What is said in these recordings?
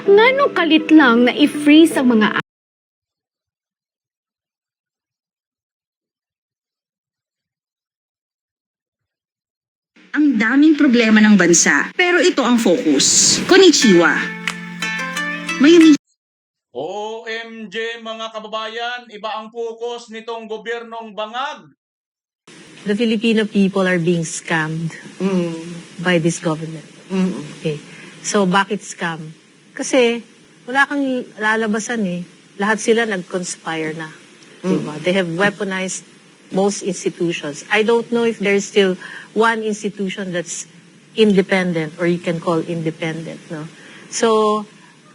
Ngano kalit lang na i-freeze ang mga Ang daming problema ng bansa, pero ito ang focus. Konnichiwa. Mayroon OMG mga kababayan, iba ang focus nitong gobyernong bangag. The Filipino people are being scammed by this government. Okay. So, bakit scam? Kasi, wala kang lalabasan eh. Lahat sila nag-conspire na. Diba? They have weaponized most institutions. I don't know if there's still one institution that's independent or you can call independent. No? So,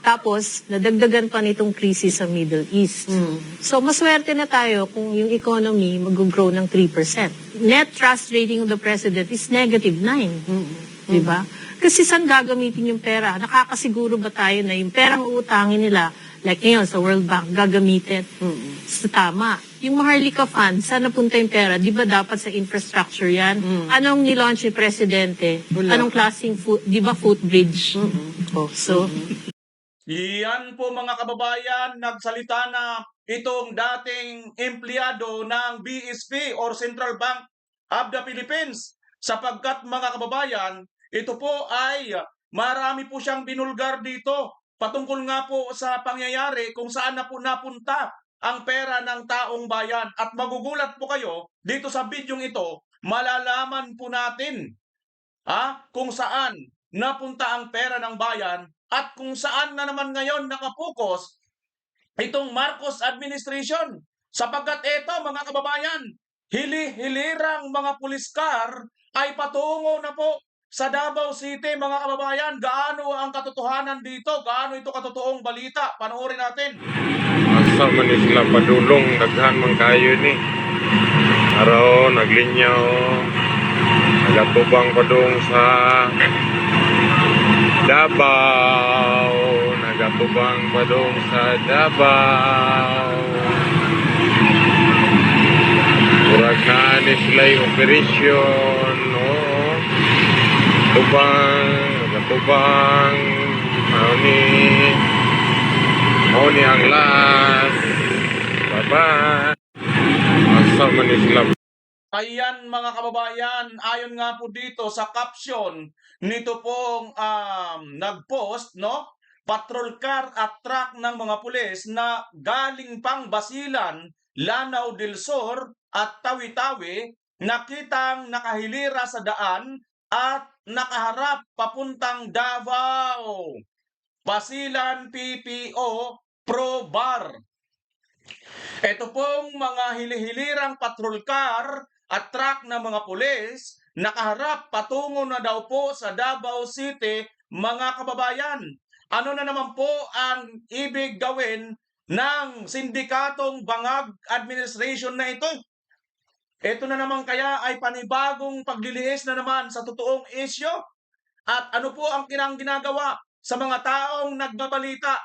tapos, nadagdagan pa nitong krisis sa Middle East. So, maswerte na tayo kung yung economy mag-grow ng 3%. Net trust rating of the president is -9. Diba? Kasi saan gagamitin yung pera? Nakakasiguro ba tayo na yung perang utangin nila, like ngayon sa World Bank, gagamitin sa tama? Yung Maharlika Fund, saan napunta yung pera? Di ba dapat sa infrastructure yan? Anong nilaunch ni Presidente? Anong klaseng di ba footbridge? Oh, so, Iyan po mga kababayan, nagsalita na itong dating empleyado ng BSP or Central Bank of the Philippines. Sapagkat mga kababayan, ito po ay marami po siyang binulgar dito. Patungkol nga po sa pangyayari kung saan na po napunta ang pera ng taong bayan. At magugulat po kayo dito sa bidyong ito, malalaman po natin kung saan napunta ang pera ng bayan at kung saan na naman ngayon nakapokus itong Marcos administration. Sapagkat ito mga kababayan, hili-hilirang mga pulis car ay patungo na po sa Davao City mga kababayan. Gaano ang katotohanan dito? Gaano ito katotoong balita? Panoorin natin. Asa man ni sila padulong, daghan man kayo ni. Araw, naglinyaw, nagatubang padung sa Davao, nagatubang padung sa Davao. Murag na ni sila yung operasyon, oo. Tubang, nagatubang, Mauni ang last. Bye-bye. Asa man ni sila. Ayan mga kababayan, ayon nga po dito sa caption nito pong nag-post, no? Patrol car at truck ng mga pulis na galing pang Basilan, Lanao del Sur at Tawi-Tawi nakitang nakahilira sa daan at nakaharap papuntang Davao. Basilan PPO Pro Bar. Ito pong mga hilihilirang patrol car at truck ng mga pulis, nakaharap patungo na daw po sa Davao City, mga kababayan. Ano na naman po ang ibig gawin ng sindikatong bangag administration na ito? Ito na naman kaya ay panibagong paglilihis na naman sa totoong isyo? At ano po ang ginagawa sa mga taong nagbabalita?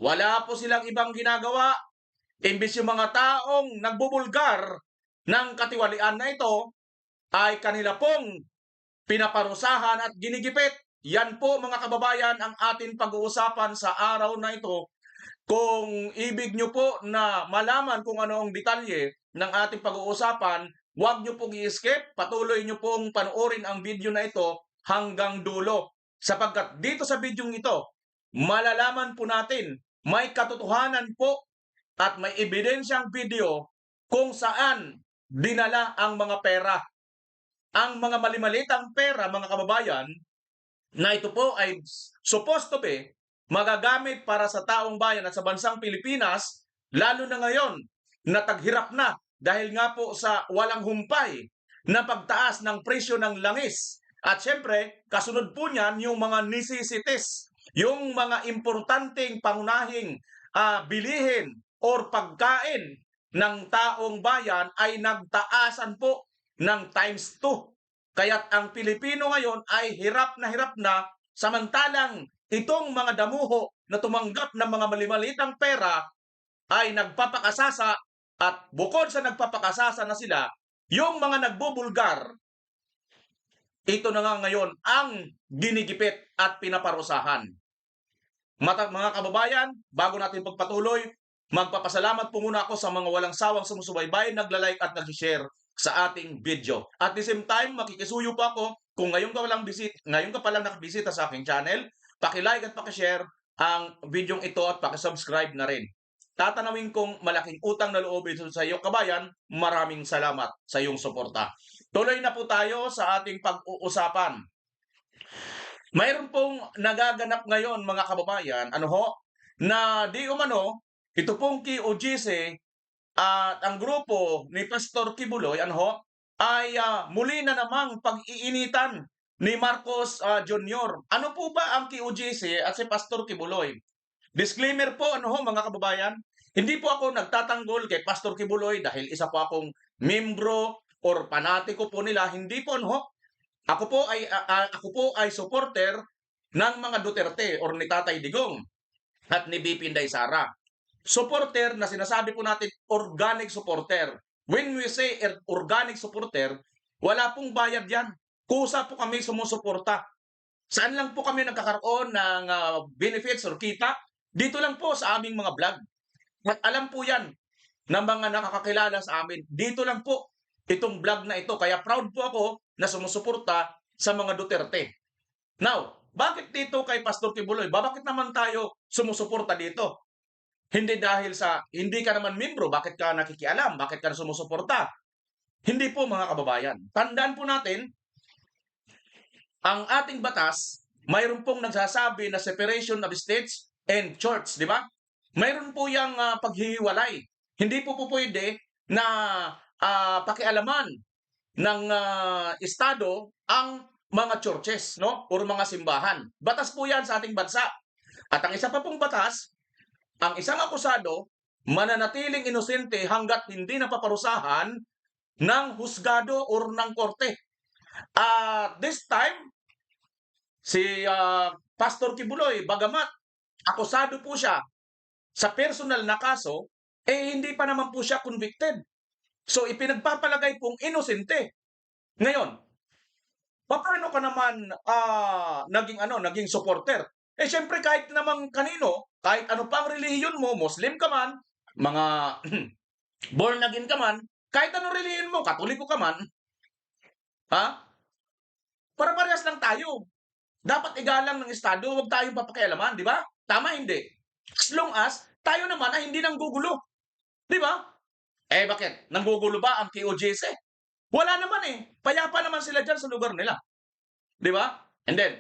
Wala po silang ibang ginagawa. Imbis yung mga taong nagbubulgar ng katiwalian na ito, ay kanila pong pinaparusahan at ginigipit. Yan po mga kababayan ang ating pag-uusapan sa araw na ito. Kung ibig nyo po na malaman kung ano ang detalye ng ating pag-uusapan, huwag nyo pong i-skip, patuloy nyo pong panoorin ang video na ito hanggang dulo. Sapagkat dito sa video ito, malalaman po natin, may katotohanan po at may ebidensyang video kung saan dinala ang mga pera. Ang mga malimalitang pera, mga kababayan, na ito po ay supposed to be magagamit para sa taong bayan at sa bansang Pilipinas, lalo na ngayon na taghirap na dahil nga po sa walang humpay na pagtaas ng presyo ng langis. At syempre, kasunod po niyan yung mga necessities, yung mga importanteng pangunahing bilihin or pagkain ng taong bayan ay nagtaasan po ng times 2. Kaya't ang Pilipino ngayon ay hirap na samantalang itong mga damuho na tumanggap ng mga malimalitang pera ay nagpapakasasa at bukod sa nagpapakasasa na sila, yung mga nagbubulgar, ito na nga ngayon ang ginigipit at pinaparusahan. Mga kababayan, bago natin pagpatuloy, magpapasalamat po muna ako sa mga walang sawang sumusubaybay, nagla-like at nag-share sa ating video. At the same time, makikisuyo po ako kung ngayon ka pa lang nakabisita sa aking channel, paki-like at paki-share ang video ito at paki-subscribe na rin. Tatanawin kong malaking utang na loob ito sa iyo, kabayan. Maraming salamat sa iyong suporta. Tuloy na po tayo sa ating pag-uusapan. Mayroon pong nagaganap ngayon, mga kababayan, na di umano, ito pong KOJC at ang grupo ni Pastor Kibuloy, ay muli na namang pag-iinitan ni Marcos Jr. Ano po ba ang KOJC at si Pastor Kibuloy? Disclaimer po, mga kababayan, hindi po ako nagtatanggol kay Pastor Kibuloy dahil isa po akong membro or panatiko po nila. Hindi po, Ako po ay supporter ng mga Duterte or ni Tatay Digong at ni BP Inday Sara. Supporter na sinasabi po natin organic supporter. When we say organic supporter, wala pong bayad yan. Kusa po kami sumusuporta. Saan lang po kami nagkakaroon ng benefits or kita? Dito lang po sa aming mga vlog. At alam po yan ng mga nakakakilala sa amin. Dito lang po itong vlog na ito. Kaya proud po ako na sumusuporta sa mga Duterte. Now, bakit dito kay Pastor Kibuloy? Bakit naman tayo sumusuporta dito? Hindi dahil sa hindi ka naman membro, bakit ka nakikialam? Bakit ka sumusuporta? Hindi po, mga kababayan. Tandaan po natin, ang ating batas, mayroon pong nagsasabi na separation of states and church, di ba? Mayroon po yung paghihiwalay. Hindi po pwede na pakialaman ng Estado ang mga churches, no? O mga simbahan. Batas po yan sa ating bansa. At ang isa pa pong batas, ang isang akusado mananatiling inosente hanggat hindi napaparusahan ng husgado o ng korte. This time, si Pastor Kibuloy, bagamat akusado po siya sa personal na kaso, hindi pa naman po siya convicted. So, ipinagpapalagay pong inosente. Ngayon, paano ka naman naging supporter? Siyempre, kahit naman kanino, kahit ano pang relihiyon mo, Muslim ka man, mga born again ka man, kahit anong relihiyon mo, Katoliko ka man, para-parehas lang tayo. Dapat igalang ng Estado, huwag tayong papakialaman, di ba? Tama, hindi. As long as tayo naman ay hindi nanggugulo. Di ba? Bakit? Nanggugulo ba ang KOJC? Wala naman Payapa naman sila dyan sa lugar nila. Di ba? And then,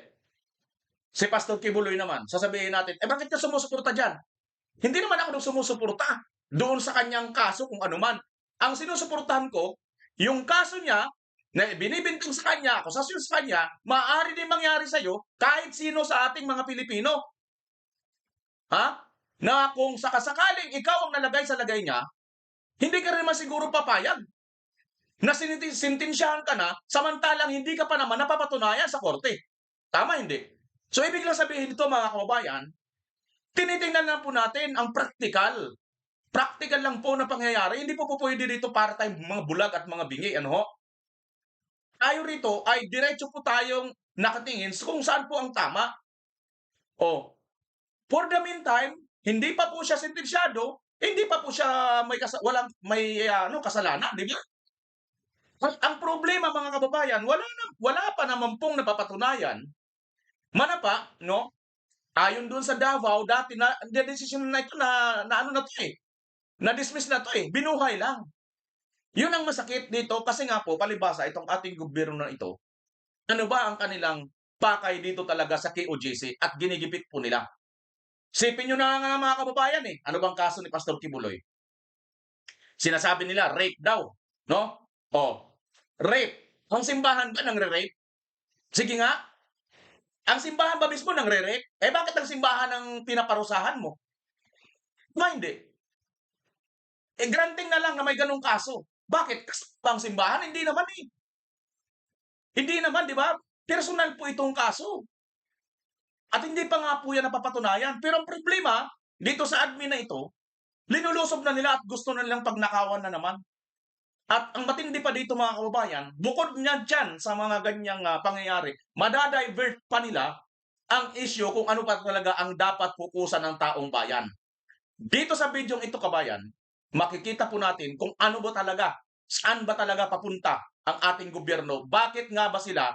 si Pastor Kibuloy naman, sasabihin natin, bakit ka sumusuporta dyan? Hindi naman ako sumusuporta doon sa kanyang kaso kung ano man. Ang sinusuportahan ko, yung kaso niya, na binibintang sa kanya, akusasyon sa kanya, maaari din mangyari sa iyo kahit sino sa ating mga Pilipino. Na kung sakasakaling ikaw ang nalagay sa lagay niya, hindi ka rin masiguro papayag na sintensyahan ka na samantalang hindi ka pa naman napapatunayan sa korte. Tama, hindi? So, ibig lang sabihin nito, mga kababayan, tinitingnan lang po natin ang practical. Practical lang po na pangyayari. Hindi po pwede dito para tayong mga bulag at mga bingi. Tayo rito ay diretso po tayong nakatingin kung saan po ang tama. For the meantime, hindi pa po siya sentensyado, hindi pa po siya walang kasalanan, di ba? At ang problema, mga kababayan, wala pa naman pong napapatunayan. Manapa, no? Ayon doon sa Davao, dati na decision na ito na-dismiss na to binuhay lang. Yun ang masakit dito kasi nga po, palibasa, itong ating gobyerno na ito, ano ba ang kanilang pakay dito talaga sa KOJC at ginigipit po nila? Sipin nyo na nga, mga kababayan ano bang kaso ni Pastor Kibuloy? Sinasabi nila, rape daw, no? Rape. Ang simbahan ba nangre-rape? Sige nga. Ang simbahan ba mismo nangre-rape? Bakit ang simbahan ang pinaparusahan mo? Hindi. Granting na lang na may ganung kaso. Bakit? Kasi ang simbahan? Hindi naman Hindi naman, di ba? Personal po itong kaso. At hindi pa nga po yan napapatunayan. Pero ang problema, dito sa admin na ito, linulusob na nila at gusto na nilang pagnakawan na naman. At ang matindi pa dito, mga kababayan, bukod niya dyan sa mga ganyang pangyayari, madadivert pa nila ang issue kung ano pa talaga ang dapat fokusan ng taong bayan. Dito sa bidyong ito, kabayan, makikita po natin kung ano ba talaga, saan ba talaga papunta ang ating gobyerno. Bakit nga ba sila,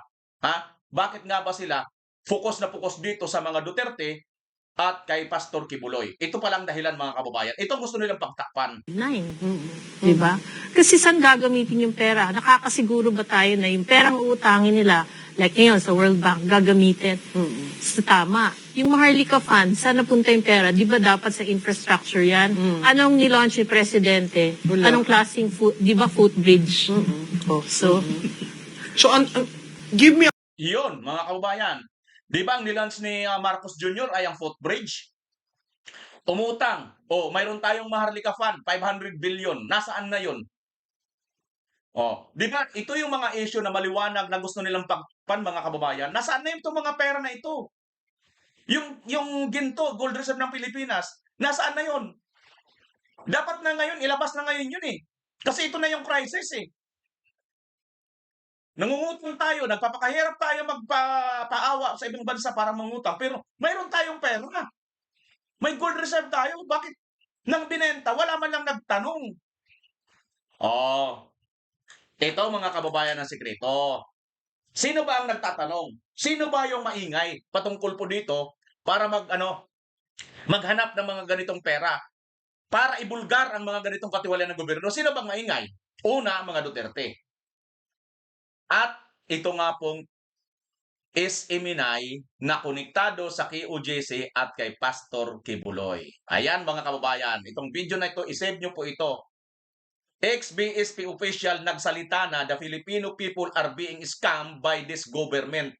bakit nga ba sila focus na focus dito sa mga Duterte at kay Pastor Kibuloy? Ito palang dahilan, mga kababayan. Ito ang gusto nilang pagtakpan. Diba? Kasi saan gagamitin yung pera? Nakakasiguro ba tayo na yung perang uutangin nila, like ngayon sa World Bank, gagamitin sa tama? Yung Maharlika Fund, saan napunta yung pera? Di ba dapat sa infrastructure yan? Anong nilaunch ni Presidente? Anong klaseng di ba footbridge? So, give me Yun, mga kababayan. Di ba ang nilaunch ni Marcos Jr. ay ang footbridge? Umutang. Mayroon tayong Maharlika Fund, 500 billion. Nasaan na yun? Di ba? Ito yung mga issue na maliwanag na gusto nilang pagpan, mga kababayan. Nasaan na yung itong mga pera na ito? Yung ginto, gold reserve ng Pilipinas, nasaan na yun? Dapat na ngayon, ilabas na ngayon yun eh. Kasi ito na yung crisis eh. Nangungutang tayo, nagpapakahirap tayo magpaawa sa ibang bansa para mangutang, pero mayroon tayong pera. May gold reserve tayo, bakit nang binenta, wala man lang nagtanong? Ito mga kababayan ng sekreto. Sino ba ang nagtatanong? Sino ba yung maingay patungkol po dito para maghanap ng mga ganitong pera para ibulgar ang mga ganitong katiwalian ng gobyerno? Sino bang maingay? Una, mga Duterte. At ito nga pong SMNI na konektado sa KOJC at kay Pastor Kibuloy. Ayan mga kababayan, itong video na ito, isave nyo po ito. Ex-BSP official nagsalita na the Filipino people are being scammed by this government.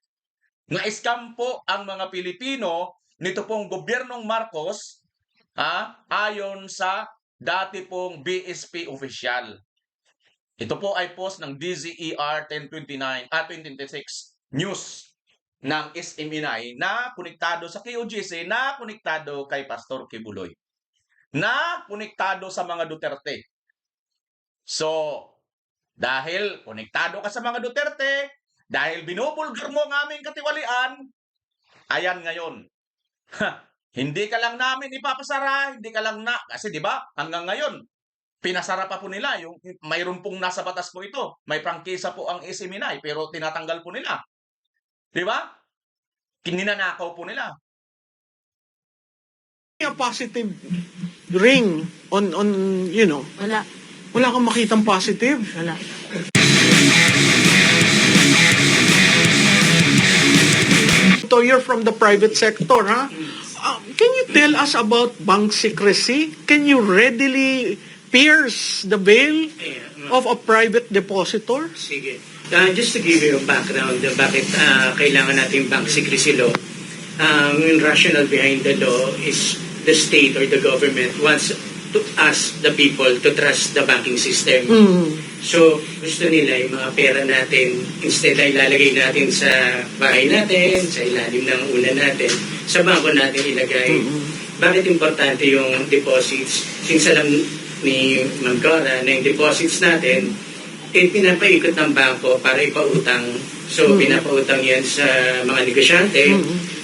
Na-scam po ang mga Pilipino nito pong gobyernong Marcos ayon sa dati pong BSP official. Ito po ay post ng DZER 2026 news ng SMNI na konektado sa KOJC, na konektado kay Pastor Kibuloy, na konektado sa mga Duterte. So, dahil konektado ka sa mga Duterte, dahil binubulgar mo ang aming katiwalian, ayan ngayon. Hindi ka lang namin ipapasara, hindi ka lang kasi di ba hanggang ngayon, pinasara pa po nila, yung mayroon pong nasa batas po ito. May prangkisa po ang SMNI, pero tinatanggal po nila. Di ba? Kininanakaw po nila. a positive ring on wala. wala kang makitang positive. Wala. So you're from the private sector, ha? Can you tell us about bank secrecy? Can you readily pierce the veil of a private depositor? Sige. Just to give you a background, bakit kailangan natin bank secrecy law, yung rationale behind the law is the state or the government wants to ask the people to trust the banking system. So, gusto nila yung mga pera natin, instead ay ilalagay natin sa bahay natin, sa ilalim ng unan natin, sa bangko natin ilagay. Bakit importante yung deposits? Since alam ni Ma'am Cora na yung deposits natin, pinapaikot ng bangko para ipautang. So, pinapautang yan sa mga negosyante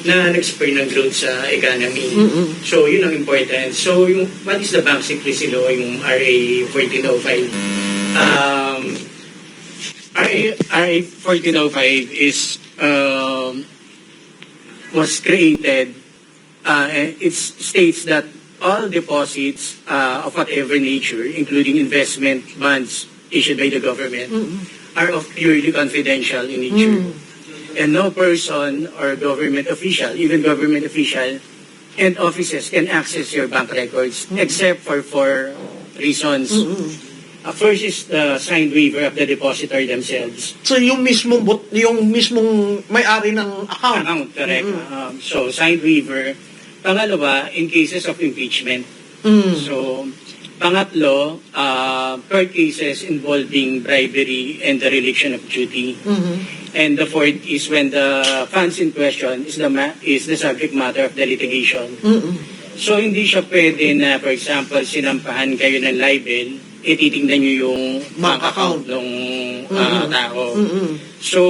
na nag-spur ng growth sa economy. So, yun ang important. So, what is the bank secrecy law, yung RA 1405? RA 1405 is was created. It states that all deposits of whatever nature, including investment bonds issued by the government, are of purely confidential in nature. And no person or government official, even government official and offices can access your bank records except for 4 reasons. First is the signed waiver of the depositor themselves. So yung mismong may-ari ng account. Correct. So signed waiver. Pangalawa, in cases of impeachment. So pangatlo, per cases involving bribery and the dereliction of duty. And the fourth is when the funds in question is the subject matter of the litigation. So hindi siya pwede na, for example, sinampahan kayo ng libel, titingnan nyo yung bank account ng tao. So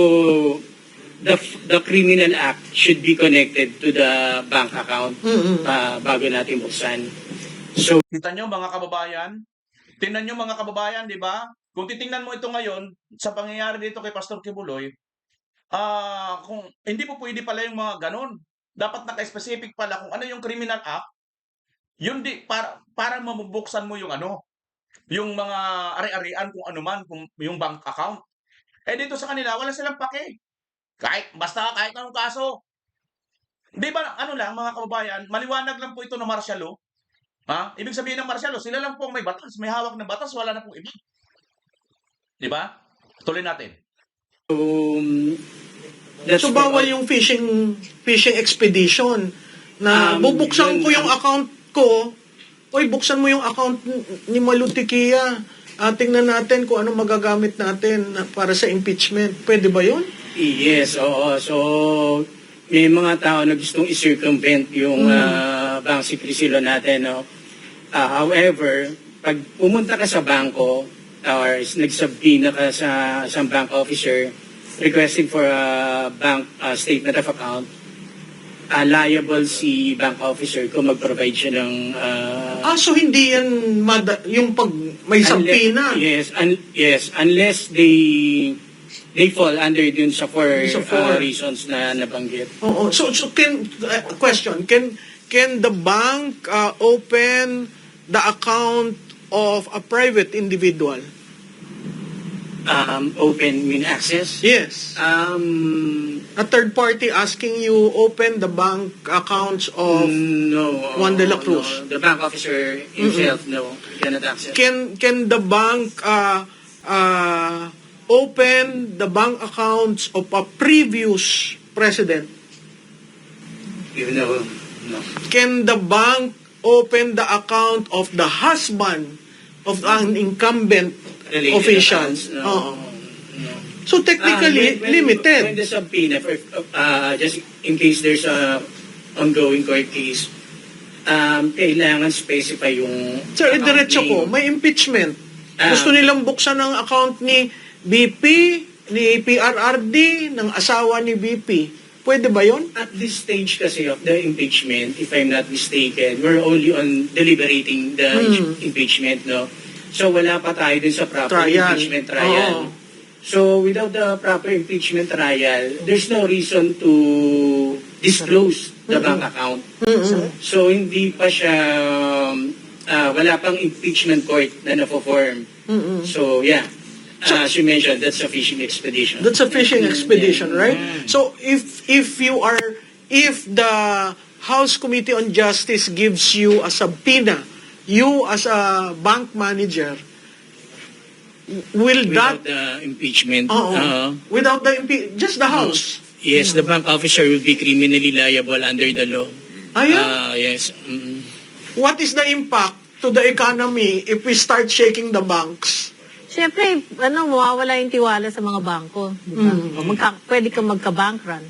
the criminal act should be connected to the bank account bago natin buksan. So, Kita nyo mga kababayan? Tingnan nyo mga kababayan, di ba? Kung titingnan mo ito ngayon, sa pangyayari dito kay Pastor Kibuloy, kung hindi po pwede pala yung mga ganon. Dapat naka-specific pala kung ano yung criminal act, yun para mabubuksan mo yung yung mga ari-arian kung ano man, kung yung bank account. Eh dito sa kanila, wala silang pake. Basta kahit anong kaso. Di ba, lang mga kababayan, maliwanag lang po ito ng martial law. Ha? Ibig sabihin ng martial law, sila lang po ang may batas, may hawak ng batas, wala na pong iba. Di ba? Tuloy natin. that's So bawal yung fishing expedition na bubuksan ko yung account ko. Oy, buksan mo yung account ni Malutikia. Tingnan natin kung ano magagamit natin para sa impeachment. Pwede ba yun? Yes, oo. So, may mga tao na gustong i-circumvent yung bank secrecy law natin. No? However, pag pumunta ka sa bangko or nagsubpoena ka sa isang bank officer requesting for a bank statement of account, liable si bank officer kung mag-provide siya ng... So hindi yan yung pag may sampina. Yes, unless they fall under dun sa four reasons na nabanggit. Oo. So question, can the bank open the account of a private individual? Open mean access? Yes. A third party asking you open the bank accounts of No. Juan de la Cruz. No. The bank officer himself, no, cannot access. Can the bank open the bank accounts of a previous president? Even though, no. Can the bank open the account of the husband of an incumbent Related official? accounts, no. Oo. No. So technically, When limited. the subpoena, just in case there's a ongoing court case, kailangan specify yung Sir, account diretso ko, name. may impeachment. Ah. Gusto nilang buksan ang account ni BP, ni PRRD, ng asawa ni BP. Pwede ba yon? At this stage kasi of the impeachment, if I'm not mistaken, we're only on deliberating the impeachment, no? So wala pa tayo dun sa proper Trial. impeachment trial. Oo. So without the proper impeachment trial, there's no reason to disclose the bank account. So hindi pa siya, wala pang impeachment court na na-form. So yeah, as you mentioned, that's a fishing expedition. That's a fishing expedition, right? So if the House Committee on Justice gives you a subpoena, you as a bank manager, will Without that the impeachment. without the just the House? Yes, the bank officer will be criminally liable under the law. Ayan. Yes. What is the impact to the economy if we start shaking the banks? Siyempre, mawawala yung tiwala sa mga bangko. Di ba? Pwede kang magka-bank run.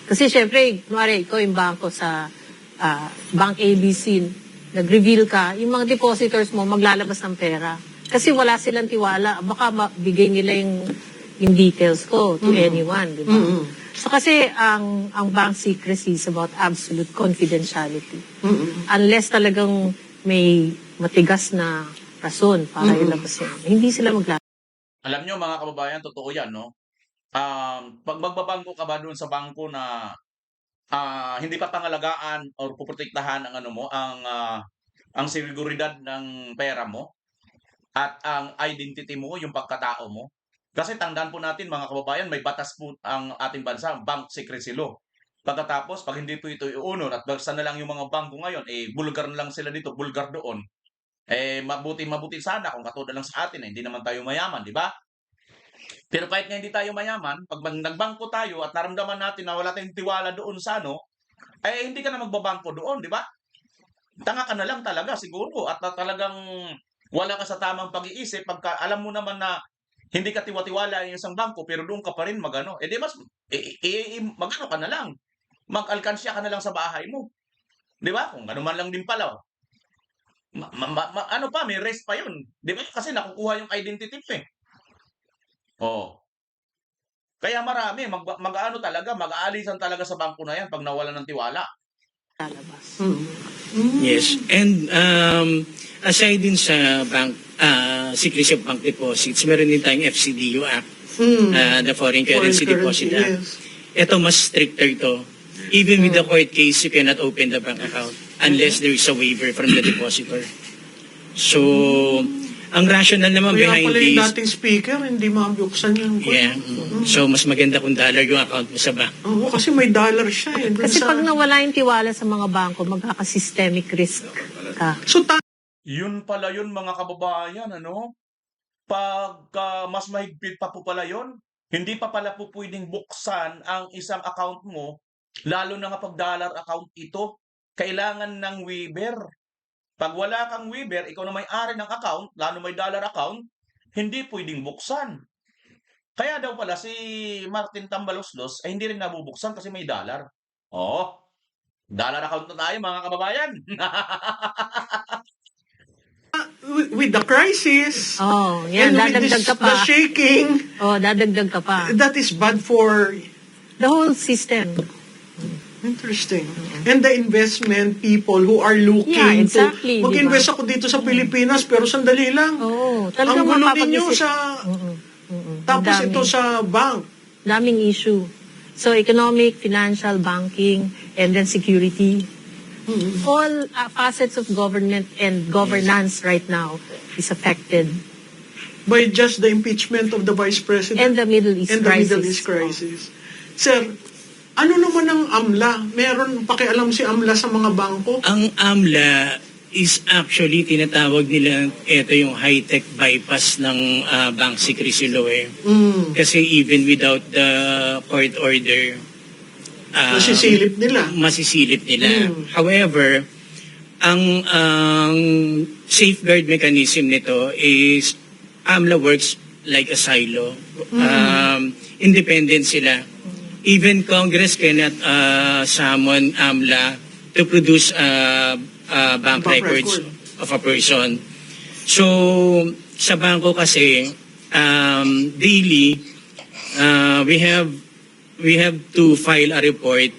Kasi siyempre, kunwari, ikaw yung bangko sa Bank ABC, nag-reveal ka, yung mga depositors mo maglalabas ng pera. Kasi wala silang tiwala. Baka mabigay nila yung details ko to anyone, di ba? So kasi ang bank secrecy is about absolute confidentiality. Unless talagang may matigas na rason para ilabas yan. Hindi sila maglalabas. Alam nyo mga kababayan, totoo yan, no? Pag magbabangko ka ba doon sa bangko na hindi pa pangalagaan or puprotektahan ang ang seguridad ng pera mo at ang identity mo, yung pagkatao mo. Kasi tandaan po natin mga kababayan, may batas po ang ating bansa, bank secrecy law. Pagkatapos, pag hindi po ito iunod at bagsa na lang yung mga bangko ngayon, bulgar na lang sila dito, bulgar doon. Mabuti sana kung katulad lang sa atin, hindi naman tayo mayaman, di ba? Pero kahit nga hindi tayo mayaman, pag nagbangko tayo at naramdaman natin na wala tayong tiwala doon sa hindi ka na magbabangko doon, di ba? Tanga ka na lang talaga siguro at talagang wala ka sa tamang pag-iisip pagka alam mo naman na hindi ka tiwala yung isang bangko pero doon ka pa rin magano. Di mas magano ka na lang. Mag-alkansya ka na lang sa bahay mo. Di ba? Kung ano man lang din pala. May rest pa yun. Di ba? Kasi nakukuha yung identity mo . Oh. Kaya marami, mag-ano talaga, mag-aalisan talaga sa bangko na yan pag nawalan ng tiwala. lalabas. Yes. And aside din sa bank secrecy of bank deposits, meron din tayong FCDU Act, the Foreign Currency Deposit Act. yes. Ito mas stricter to. Even with the court case, you cannot open the bank account unless there is a waiver from the depositor. So, ang rationale naman Kaya behind pala yung this, dating speaker, hindi mabuksan yung yeah. So, mas maganda kung dollar yung account mo sa bank. Oo, kasi may dollar siya eh. Dun Kasi sa- pag nawala yung tiwala sa mga bangko, magkaka-systemic risk ka. So, Yun pala yun mga kababayan, ano? Pag mas mahigpit pa po pala yun, hindi pa pala po pwedeng buksan ang isang account mo, lalo na nga pag dollar account ito, kailangan ng waiver. Pag wala kang waiver, ikaw na may-ari ng account, lalo may dollar account, hindi pwedeng buksan. Kaya daw pala si Martin Tambaloslos ay hindi rin nabubuksan kasi may dollar. Oo, dollar account na tayo mga kababayan. with the crisis, Oh, yan, and with dadagdag this, ka pa. the shaking, Oh, dadagdag ka pa. that is bad for... The whole system. Interesting. And the investment people who are looking Yeah, exactly, to... Mag-invest ako dito sa Pilipinas, pero sandali lang. Oo, Ang talagang gulo ninyo mapapag-isip. sa... Tapos Dami. ito sa bank. Daming issue. So, economic, financial, banking, and then security. All facets of government and governance right now is affected. By just the impeachment of the Vice President. And the Middle East and the crisis. Middle East crisis. Sir, ano naman ang AMLA? Meron pakialam si AMLA sa mga bangko? Ang AMLA is actually tinatawag nila ito yung high-tech bypass ng bank secrecy law eh. Kasi even without the court order, Nasisilip nila. masisilip nila. However, ang safeguard mechanism nito is AMLA works like a silo. Independent sila. Even Congress cannot summon AMLA to produce bank records of a person. So, sa bangko kasi, daily, we have to file a report,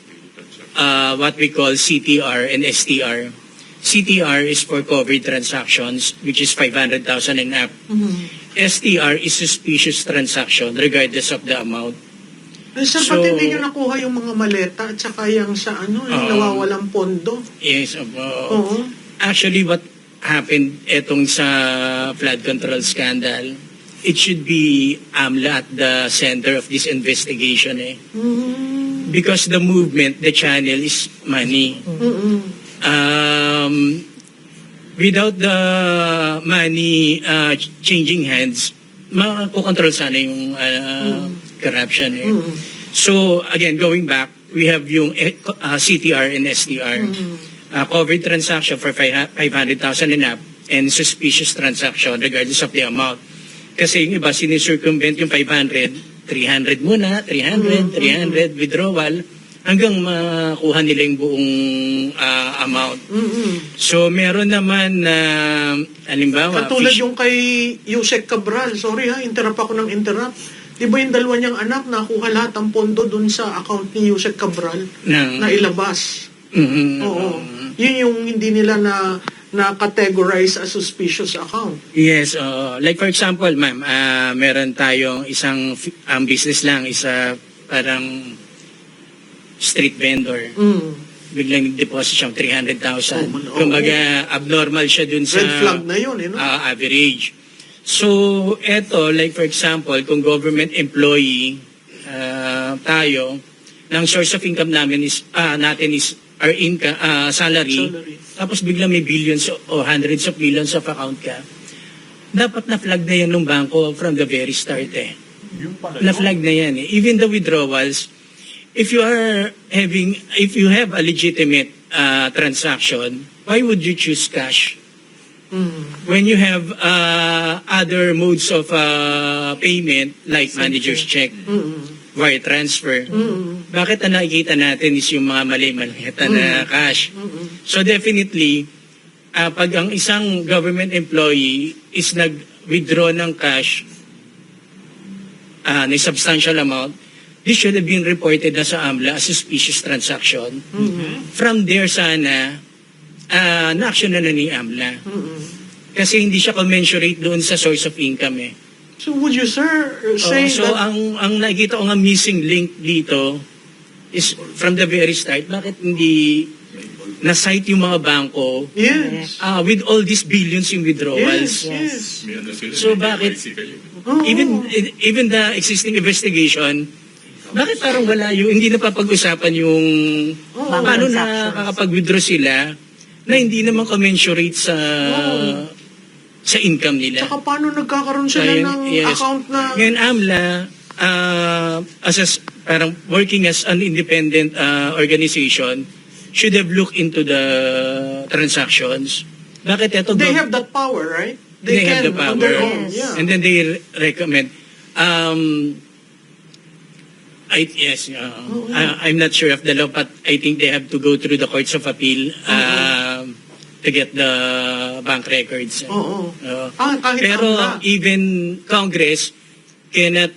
what we call CTR and STR. CTR is for covered transactions, which is 500,000 and up. STR is suspicious transaction, regardless of the amount. Eh, sir, So- pati hindi nyo nakuha yung mga maleta at saka yung sa ano, yung nawawalang pondo. Yes, Oo. actually, what happened etong sa flood control scandal, it should be AMLA at the center of this investigation eh. Because the movement, the channel is money. Without the money changing hands, makokontrol sana yung corruption eh. So, again, going back, we have yung CTR and STR. Covered transaction for 500,000 and up, and suspicious transaction regardless of the amount. Kasi yung iba, sinicircumvent yung 500, 300 muna, 300, withdrawal, hanggang makuha nila yung buong amount. So, meron naman na, halimbawa, Katulad yung kay Yusek Cabral. Sorry ha, interrupt ako ng interrupt. Di ba yung dalawa niyang anak nakuha lahat ang pondo dun sa account ni Yusek Cabral na ilabas? Oo. Yun yung hindi nila na categorize as suspicious account. Yes, like for example, ma'am, meron tayong isang business lang, parang street vendor. Biglang deposit siyang 300,000. Kumbaga, abnormal siya dun sa Red flag na yun, no? average. So, eto, like for example, kung government employee tayo, ng source of income natin is our income, salary, tapos biglang may billions o hundreds of millions of account ka, dapat na-flag na yan ng bangko from the very start eh. Yung pala yun. Na-flag na yan eh. Even the withdrawals, if you have a legitimate transaction, why would you choose cash? When you have other modes of payment like manager's check, wire transfer, bakit ang nakikita natin is yung mga mali-malita na cash? So definitely, pag ang isang government employee is nag-withdraw ng cash na substantial amount, this should have been reported na sa AMLA as suspicious transaction. From there sana, na-action na ni AMLA. Kasi hindi siya commensurate doon sa source of income eh. So would you, sir, say So that... ang nakikita ko nga missing link dito is from the very start, bakit hindi na-cite yung mga bangko Yes. with all these billions in withdrawals? Yes. So bakit even the existing investigation, bakit parang wala yung hindi napapag-usapan yung paano nakakapag-withdraw sila na hindi naman commensurate sa income nila. Saka paano nagkakaroon sila Ngayon, ng yes. account na... Ngayon AMLA, parang working as an independent organization, should have looked into the transactions. Bakit ito? They have that power, right? They have the on power. their own, yeah. And then they recommend. I'm not sure of the law, but I think they have to go through the courts of appeal to get the bank records. Oo. Kahit Pero AMLA. even Congress cannot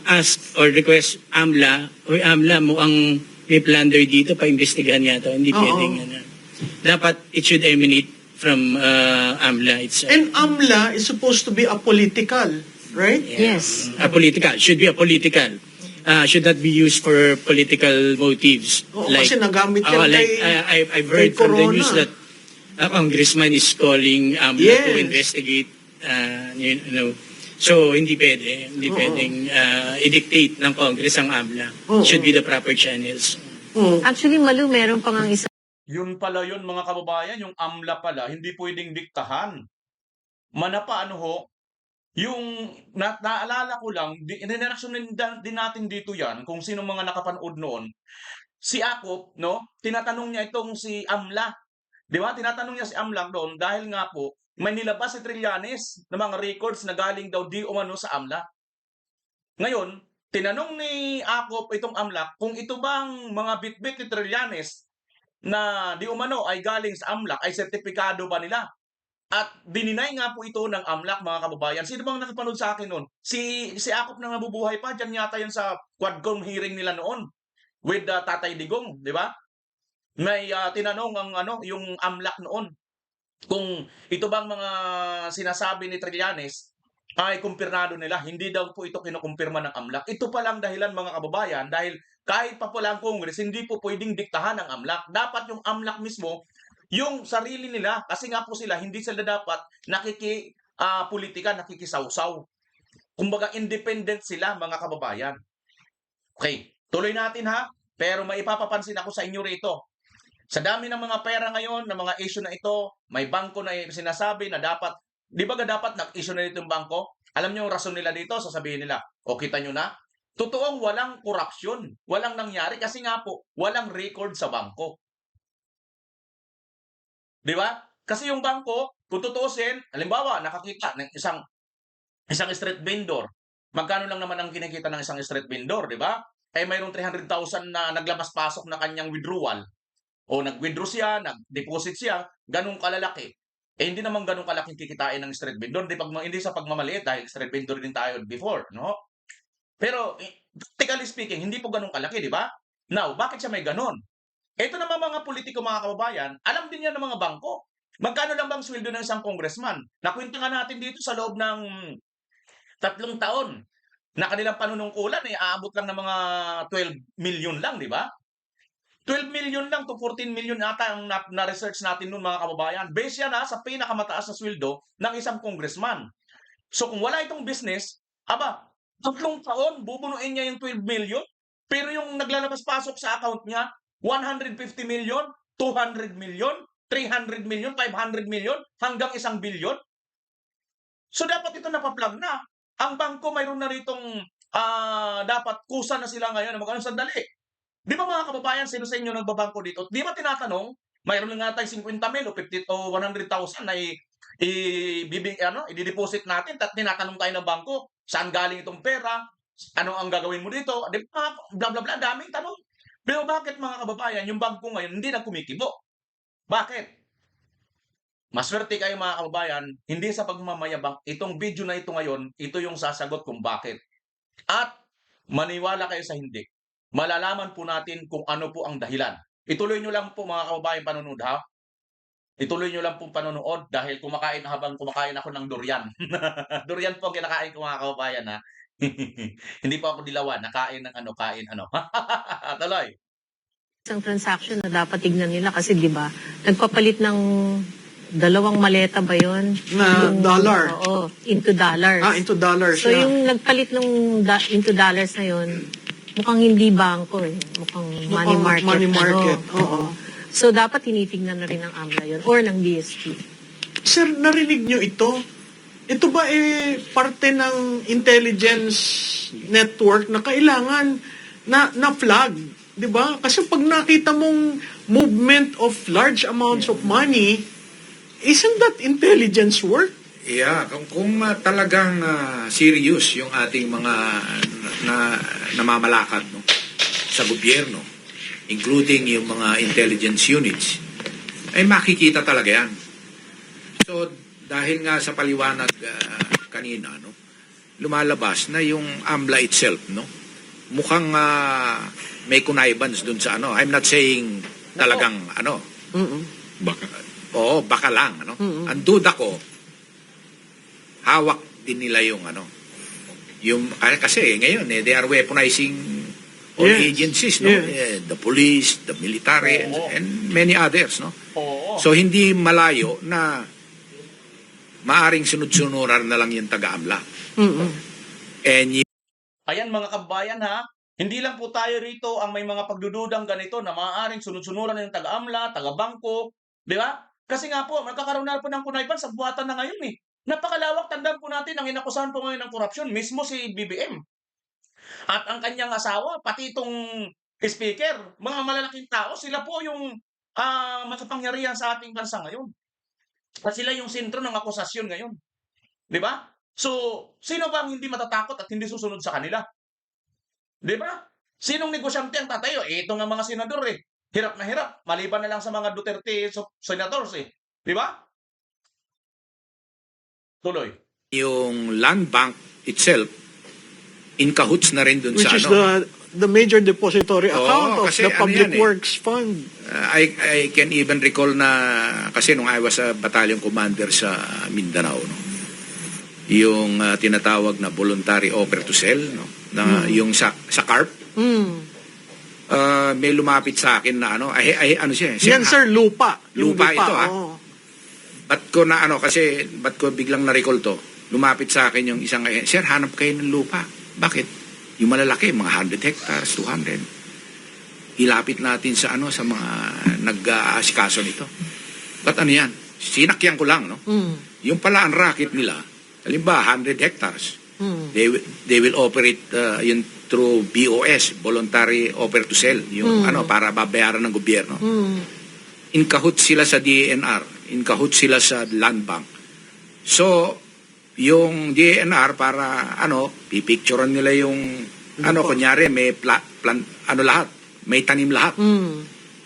ask or request AMLA, o AMLA mo ang may plunder dito, pa-investigahan yata. Hindi Oo. pwedeng ano. Dapat it should emanate from AMLA itself. And AMLA is supposed to be apolitical, right? Yes. Political. Should be a political. Should not be used for political motives. Oo, kasi nagamit yan I've heard kay from the Corona. news that a congressman is calling AMLA to Yes. investigate, you know. So, hindi pwedeng i-dictate ng Congress ang AMLA. Oo. Should be the proper channels. Oo. Actually, Malu, meron pang ang isa Yun pala yun mga kababayan, yung AMLA pala, hindi pwedeng diktahan. Manapa ano ho, yung naalala ko lang, din natin dito yan, kung sino mga nakapanood noon. Si Akop, no, tinatanong niya itong si AMLA. Di ba? Tinatanong niya si AMLA doon dahil nga po, may nilabas si Trillanes na mga records na galing daw di umano sa AMLA. Ngayon, tinanong ni Akop itong AMLA kung ito bang mga bitbit ni Trillanes na di umano ay galing sa AMLA ay sertipikado ba nila? At dininay nga po ito ng AMLAC, mga kababayan. Sino bang nakapanood sa akin noon? Si Akop na nabubuhay pa. Diyan yata yun sa Quadcom hearing nila noon with Tatay Digong, di ba? May tinanong ang yung AMLAC noon kung ito bang mga sinasabi ni Trillanes ay kumpirmado nila. Hindi daw po ito kinukumpirma ng AMLAC. Ito pa lang dahilan, mga kababayan, dahil kahit pa pala ang Congress, hindi po pwedeng diktahan ng AMLAC. Dapat yung AMLAC mismo yung sarili nila, kasi nga po sila, hindi sila dapat politika, nakikisawsaw. Kumbaga, independent sila, mga kababayan. Okay, tuloy natin ha, pero may ipapapansin ako sa inyo rito. Sa dami ng mga pera ngayon, ng mga issue na ito, may bangko na sinasabi na dapat, di ba dapat nag-issue na dito yung bangko? Alam niyo yung rason nila dito, sasabihin nila, o kita nyo na, totoong walang korupsyon, walang nangyari, kasi nga po, walang record sa bangko. Di ba? Kasi yung bangko, kung tutuusin, halimbawa, nakakita ng isang street vendor. Magkano lang naman ang kinikita ng isang street vendor, di ba? Eh mayroong 300,000 na naglabas-pasok na kanyang withdrawal. O nag-withdraw siya, nag-deposit siya, ganun kalalaki. Eh hindi naman ganun kalaking kikitain ng street vendor, hindi sa pagmamaliit dahil street vendor din tayo before, no? Pero practically speaking, hindi po ganun kalaki, di ba? Now, bakit siya may ganun? Ito naman mga politiko, mga kababayan, alam din yan ng mga bangko. Magkano lang bang sweldo ng isang congressman? Nakwento nga natin dito sa loob ng 3 taon na kanilang panunungkulan, aabot lang ng mga 12 million lang, di ba? 12 million lang to 14 million ata ang na-research natin noon, mga kababayan. Base yan sa pinakamataas na sweldo ng isang congressman. So kung wala itong business, 3 taon, bubunuin niya yung 12 million, pero yung naglalabas-pasok sa account niya, 150 million, 200 million, 300 million, 500 million, hanggang 1 billion. So dapat ito napaplag na. Ang bangko mayroon na ritong dapat kusa na sila ngayon. Sandali. Di ba mga kababayan, sino sa inyo nagbabangko dito? Di ba tinatanong, mayroon nga tayo 50 mil o 50 o 100,000 na i-deposit natin at tinatanong tayo ng bangko, saan galing itong pera? Ano ang gagawin mo dito? Di ba, bla bla bla, daming tanong. Pero bakit, mga kababayan, yung bangko ngayon hindi na kumikibo? Bakit? Maswerte kayo, mga kababayan, hindi sa pagmamayabang. Itong video na ito ngayon, ito yung sasagot kung bakit. At Maniwala kayo sa hindi. Malalaman po natin kung ano po ang dahilan. Ituloy nyo lang po mga kababayan panonood ha. Ituloy nyo lang po panonood dahil habang kumakain ako ng durian. Durian po ang kinakain ko mga kababayan ha. Hindi pa ako dilawan, kain ano. Tuloy. Isang transaction na dapat tignan nila kasi di ba nagpapalit ng 2 maleta ba yon? Na dollar. Oo, into dollars. Into dollars. So yung nagpalit ng into dollars na yon, mukhang hindi bangko eh. Mukhang money market. Money market. Oo. So dapat tinitignan na rin ng AMLA yun or ng BSP. Sir, narinig nyo ito? Ito ba parte ng intelligence network na kailangan na flag? 'Di ba? Kasi pag nakita mong movement of large amounts of money, isn't that intelligence work? Yeah, kung talagang serious yung ating mga namamalakad no, sa gobyerno, including yung mga intelligence units, ay makikita talaga yan. So, dahil nga sa paliwanag kanina, no, lumalabas na yung AMLA itself, no, mukhang may connivance dun sa ano. I'm not saying talagang ano. Baka. Oo, baka lang. Ano? Ang duda ko, hawak din nila yung ano. Yung, kasi ngayon, they are weaponizing all agencies, no? Yes. The police, the military, and many others, no? Oo. So, hindi malayo na maaring sunod-sunuran na lang yung taga-AMLA. And Ayan mga kababayan ha, hindi lang po tayo rito ang may mga pagdududang ganito na maaaring sunod-sunuran ng taga-AMLA, taga-bangko, di ba? Kasi nga po, magkakaroon na po ng kunaypan sa buhatan na ngayon eh. Napakalawak, tandaan po natin ang inakusahan po ngayon ng korupsyon, mismo si BBM. At ang kanyang asawa, pati itong speaker, mga malalaking tao, sila po yung makapangyarihan sa ating bansa ngayon. At sila yung sentro ng akusasyon ngayon. Di ba? So, sino ba ang hindi matatakot at hindi susunod sa kanila? Di ba? Sinong negosyante ang tatayo? Ito nga mga senador eh. Hirap na hirap. Maliban na lang sa mga Duterte senators eh. Di ba? Tuloy. yung land bank itself, in cahoots na rin dun Which sa is ano. the major depository account of kasi the ano Public yan eh. Works Fund. I can even recall na kasi nung I was a battalion commander sa Mindanao, no, yung tinatawag na voluntary offer to sell, no, na yung sa CARP, may lumapit sa akin na ano, ano siya, Yan sir, lupa. Yung Lupa ito, oo. Ba't ko na ano, kasi ba't ko biglang na-recall to, lumapit sa akin yung isang, sir, hanap kayo ng lupa. Bakit? Yung malalaki, mga 100 hectares, 200. Ilapit natin sa ano, sa mga nag-aasikaso nito. Ba't ano yan? Sinakyan ko lang, no? Yung pala ang racket nila, halimbawa 100 hectares, they will operate yun through BOS, voluntary offer to sell, yung ano, para babayaran ng gobyerno. In cahoots sila sa DENR, in cahoots sila sa land bank. So, yung DENR para ano, pipicturean nila yung ano, kunyari may ano lahat, may tanim lahat.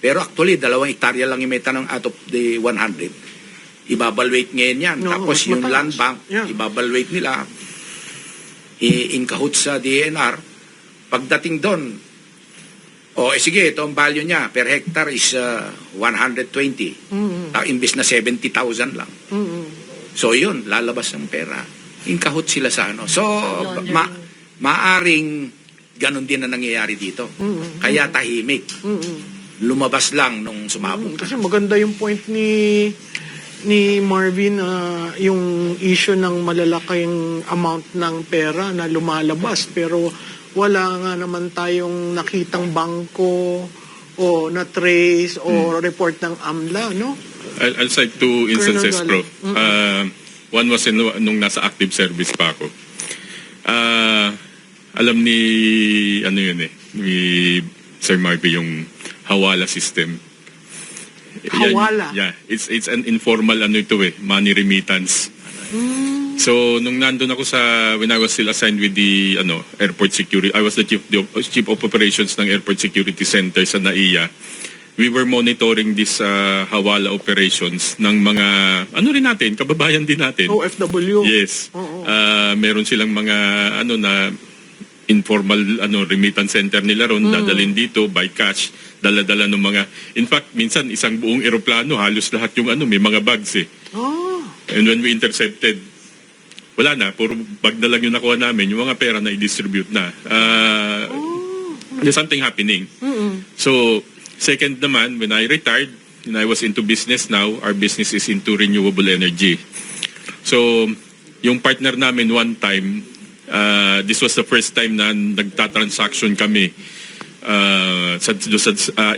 Pero actually, 2 hektarya lang yung may tanong out of the 100. Ibabalwate ngayon yan. No, Tapos mas yung mataas. land bank, Yeah. ibabalwate nila in cahoots sa DENR. Pagdating doon, sige, ito ang value niya per hectare is 120. Imbis na 70,000 lang. So yun, lalabas ng pera. In cahoots sila sa ano. So, maaring ganun din na nangyayari dito. Kaya tahimik. Lumabas lang nung sumabog Kasi maganda yung point ni Marvin, yung issue ng malalaking amount ng pera na lumalabas pero wala nga naman tayong nakitang bangko o na trace o report ng AMLA, no? I'll cite 2 instances, Colonel Prof. One was nung nasa active service pa ako. Alam ni ni Sir Marvin yung Hawala system. Hawala? Yeah, it's an informal money remittance. So nung nandun ako when I was still assigned with the airport security, I was the chief of operations ng airport security center sa NAIA. We were monitoring this Hawala operations ng mga rin natin, kababayan din natin. OFW? Yes. Oo. Meron silang mga informal remittance center nila ron, dadalhin dito by cash, dala-dala ng mga, in fact, minsan isang buong eroplano, halos lahat yung may mga bags eh. Oh. And when we intercepted, wala na, puro bag na lang yung nakuha namin, yung mga pera na i-distribute na. There's something happening. So, second naman, when I retired, and I was into business now, our business is into renewable energy. So, yung partner namin one time, this was the first time na nagta-transaction kami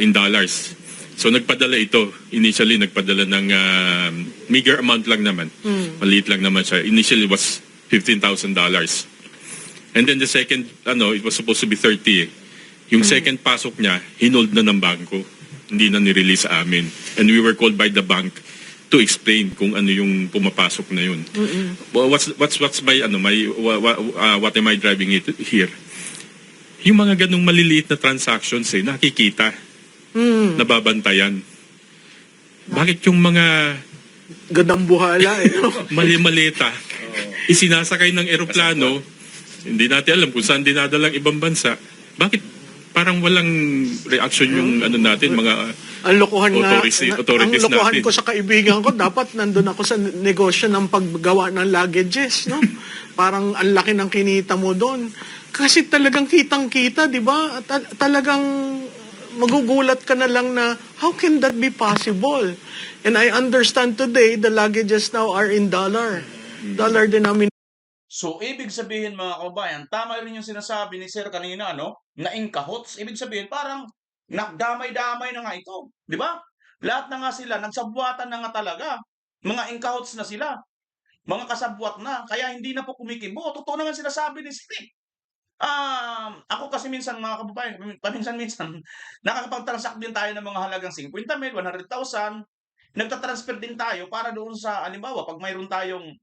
in dollars. So nagpadala ito. Initially nagpadala ng meager amount lang naman. Maliit lang naman siya. Initially was $15,000. And then the second, it was supposed to be 30 eh. Yung second pasok niya, hinold na ng bangko. Hindi na nirelease sa amin. And we were called by the bank to explain kung ano yung pumapasok na yun. Well, what's my what am I driving it here? Yung mga ganung maliliit na transactions nakikita, nababantayan. Bakit yung mga Gandang buhala eh. mali-malita isinasakay ng eroplano, hindi natin alam kung saan dinadalang ibang bansa, bakit parang walang reaction yung natin, mga Ang lokohan authorities ang lokohan natin. ko sa kaibigan ko, dapat nandun ako sa negosyo ng paggawa ng luggages, no? Parang ang laki ng kinita mo doon. Kasi talagang kitang-kita, di ba? Talagang magugulat ka na lang na, how can that be possible? And I understand today, the luggages now are in dollar denominated. So, ibig sabihin mga kababayan, tama rin yung sinasabi ni Sir kanina, na inkahots. Ibig sabihin, parang nagdamay-damay na nga ito. Di ba? Lahat na nga sila, nagsabwatan na nga talaga. Mga inkahots na sila. Mga kasabwat na. Kaya hindi na po kumikibo. Totoo naman sinasabi ni Sir. Ako kasi minsan, mga kababayan, paminsan-minsan, nakakapag-transact din tayo ng mga halagang 50 mil, 100,000. Nagtatransfer din tayo para doon sa, halimbawa, pag mayroon tayong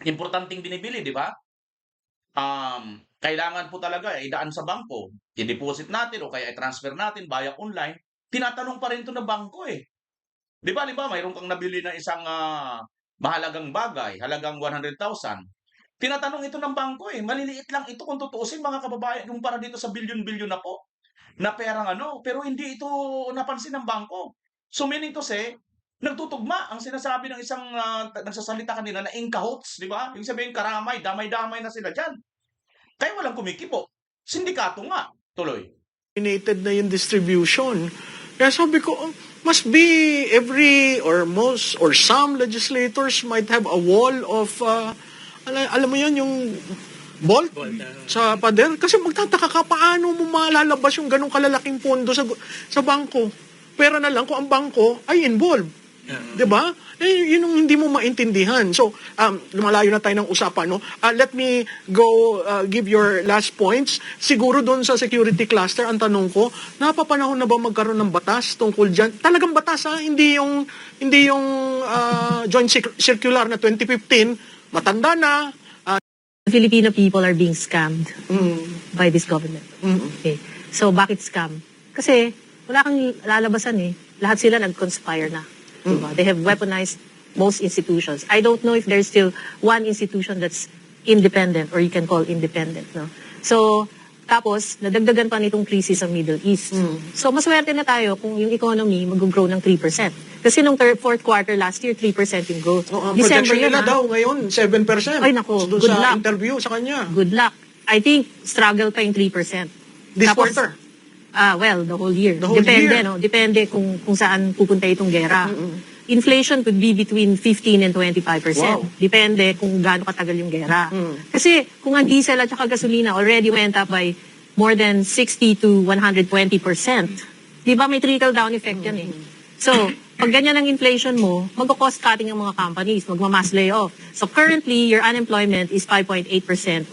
importanteng binibili, di ba? Kailangan po talaga idaan sa bangko. I-deposit natin o kaya i-transfer natin via online. Tinatanong pa rin ito ng bangko eh. Di ba, mayroon kang nabili na isang mahalagang bagay, halagang 100,000. Tinatanong ito ng bangko eh. Maliliit lang ito kung tutuusin mga kababayan, yung para dito sa bilyon-bilyon na po na perang pero hindi ito napansin ng bangko. So meaning to say, nagtutugma ang sinasabi ng isang nagsasalita kanina na inkahots, di ba? Yung sabihin karamay, damay-damay na sila dyan. Kaya walang kumikibo. Sindikato nga, tuloy. Na yung distribution. Kaya sabi ko, must be every or most or some legislators might have a wall of, alam mo yan, yung bolt sa pader. Kasi magtataka ka, paano mo malalabas yung ganong kalalaking pondo sa bangko? Pera na lang kung ang bangko ay involved. Diba? Yun yung hindi mo maintindihan. So, lumalayo na tayo ng usapan, no? Let me go give your last points. Siguro doon sa security cluster, ang tanong ko, napapanahon na ba magkaroon ng batas tungkol dyan? Talagang batas, ha? Hindi yung joint circular na 2015, matanda na. The Filipino people are being scammed by this government. Okay. So, bakit scam? Kasi, wala kang lalabasan eh. Lahat sila nag-conspire na. Diba? They have weaponized most institutions. I don't know if there's still one institution that's independent or you can call independent. No? So, tapos, nadagdagan pa nitong crisis sa Middle East. So, maswerte na tayo kung yung economy mag-grow ng 3%. Kasi nung fourth quarter last year, 3% yung growth. December nila daw ngayon, 7%. Ay, naku, doon good sa luck. interview sa kanya. Good luck. I think, struggle pa yung 3%. This Tapos, quarter. Well, the whole year. The whole Depende, year. no? Depende kung saan pupunta itong gera. Inflation could be between 15 and 25%. Wow. Depende kung gaano katagal yung gera. Kasi kung ang diesel at saka gasolina already went up by more than 60 to 120%. Di ba may trickle-down effect yan eh. So, pag ganyan ang inflation mo, mag-cost cutting ang mga companies, magmamass layoff. So currently, your unemployment is 5.8%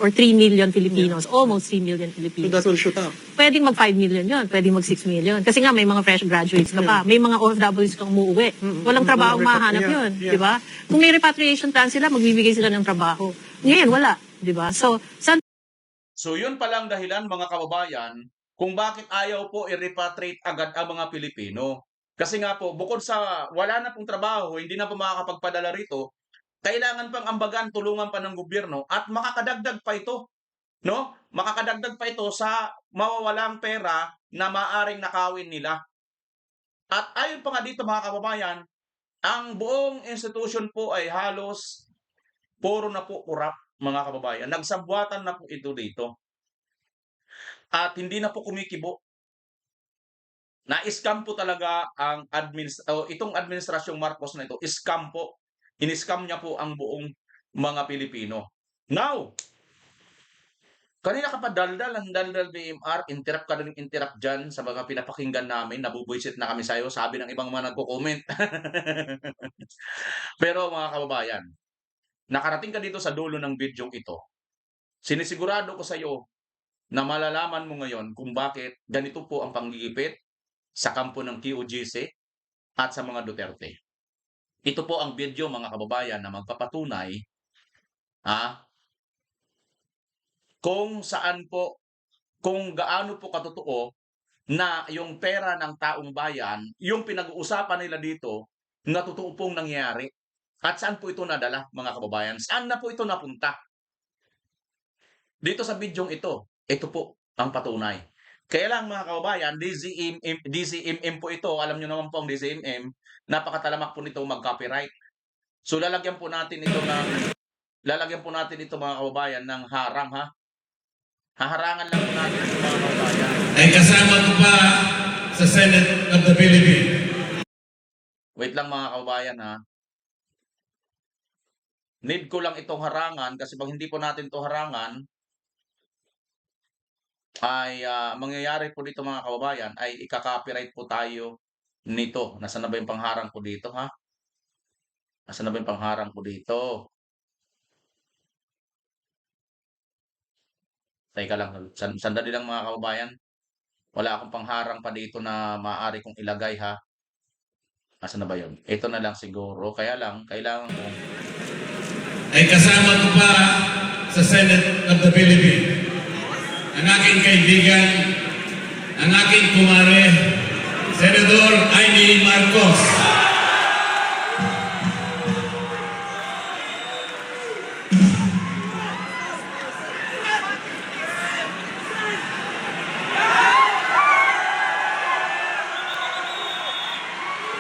or 3 million Filipinos, almost 3 million So Filipinos. that will shoot up. Pwedeng mag 5 million yun, pwedeng mag 6 million. Kasi nga may mga fresh graduates ka pa, may mga OFWs kang umuwi. Walang trabaho mahanap yun, di ba? Kung may repatriation plan sila, magbibigay sila ng trabaho. Ngayon, wala, di ba? So, saan So yun palang dahilan mga kababayan kung bakit ayaw po i-repatriate agad ang mga Pilipino. Kasi nga po, bukod sa wala na pong trabaho, hindi na po makakapagpadala rito, kailangan pang ambagan, tulungan pa ng gobyerno at makakadagdag pa ito no? Makakadagdag pa ito sa mawawalang pera na maaring nakawin nila. At ayon pa nga dito mga kababayan, ang buong institution po ay halos puro na po kurap mga kababayan. Nagsabwatan na po ito dito. At hindi na po kumikibo. Na-scam po talaga ang itong administrasyong Marcos na ito. Scam po. In-scam niya po ang buong mga Pilipino. Now, kanina ka pa daldal, ang daldal BMR, interrupt ka din interrupt dyan sa mga pinapakinggan namin, nabubuisit na kami sa'yo, sabi ng ibang mga nagko-comment. Pero mga kababayan, nakarating ka dito sa dulo ng video ito, sinisigurado ko sa iyo na malalaman mo ngayon kung bakit ganito po ang panggigipit sa kampo ng QGC at sa mga Duterte. Ito po ang video mga kababayan na magpapatunay kung saan po, kung gaano po katotoo na yung pera ng taong bayan, yung pinag-uusapan nila dito, na totoo pong nangyayari. At saan po ito nadala, mga kababayan? Saan na po ito napunta? Dito sa bidyong ito po ang patunay. Kaya lang mga kababayan, DZMM po ito, alam nyo naman po ang DZMM, napakatalamak po nito mag-copyright. So lalagyan po natin ito mga kababayan ng harang ha. Haharangan lang po natin ito mga kababayan. Ay kasama ko pa sa Senate of the Philippines. Wait lang mga kababayan ha. Need ko lang itong harangan kasi pag hindi po natin ito harangan, ay mangyayari po dito mga kababayan ay ika-copyright po tayo nito. Nasaan na ba yung pangharang ko dito ha? Nasaan na ba yung pangharang ko dito? Teka lang, sandali lang mga kababayan. Wala akong pangharang pa dito na maaari kong ilagay ha. Nasaan na ba yun? Ito na lang siguro. Kaya lang, kailangan ko. Ay kasama ko pa sa Senate of the Philippines. Ang aking kaibigan, ang aking kumare, Senador Amy Marcos.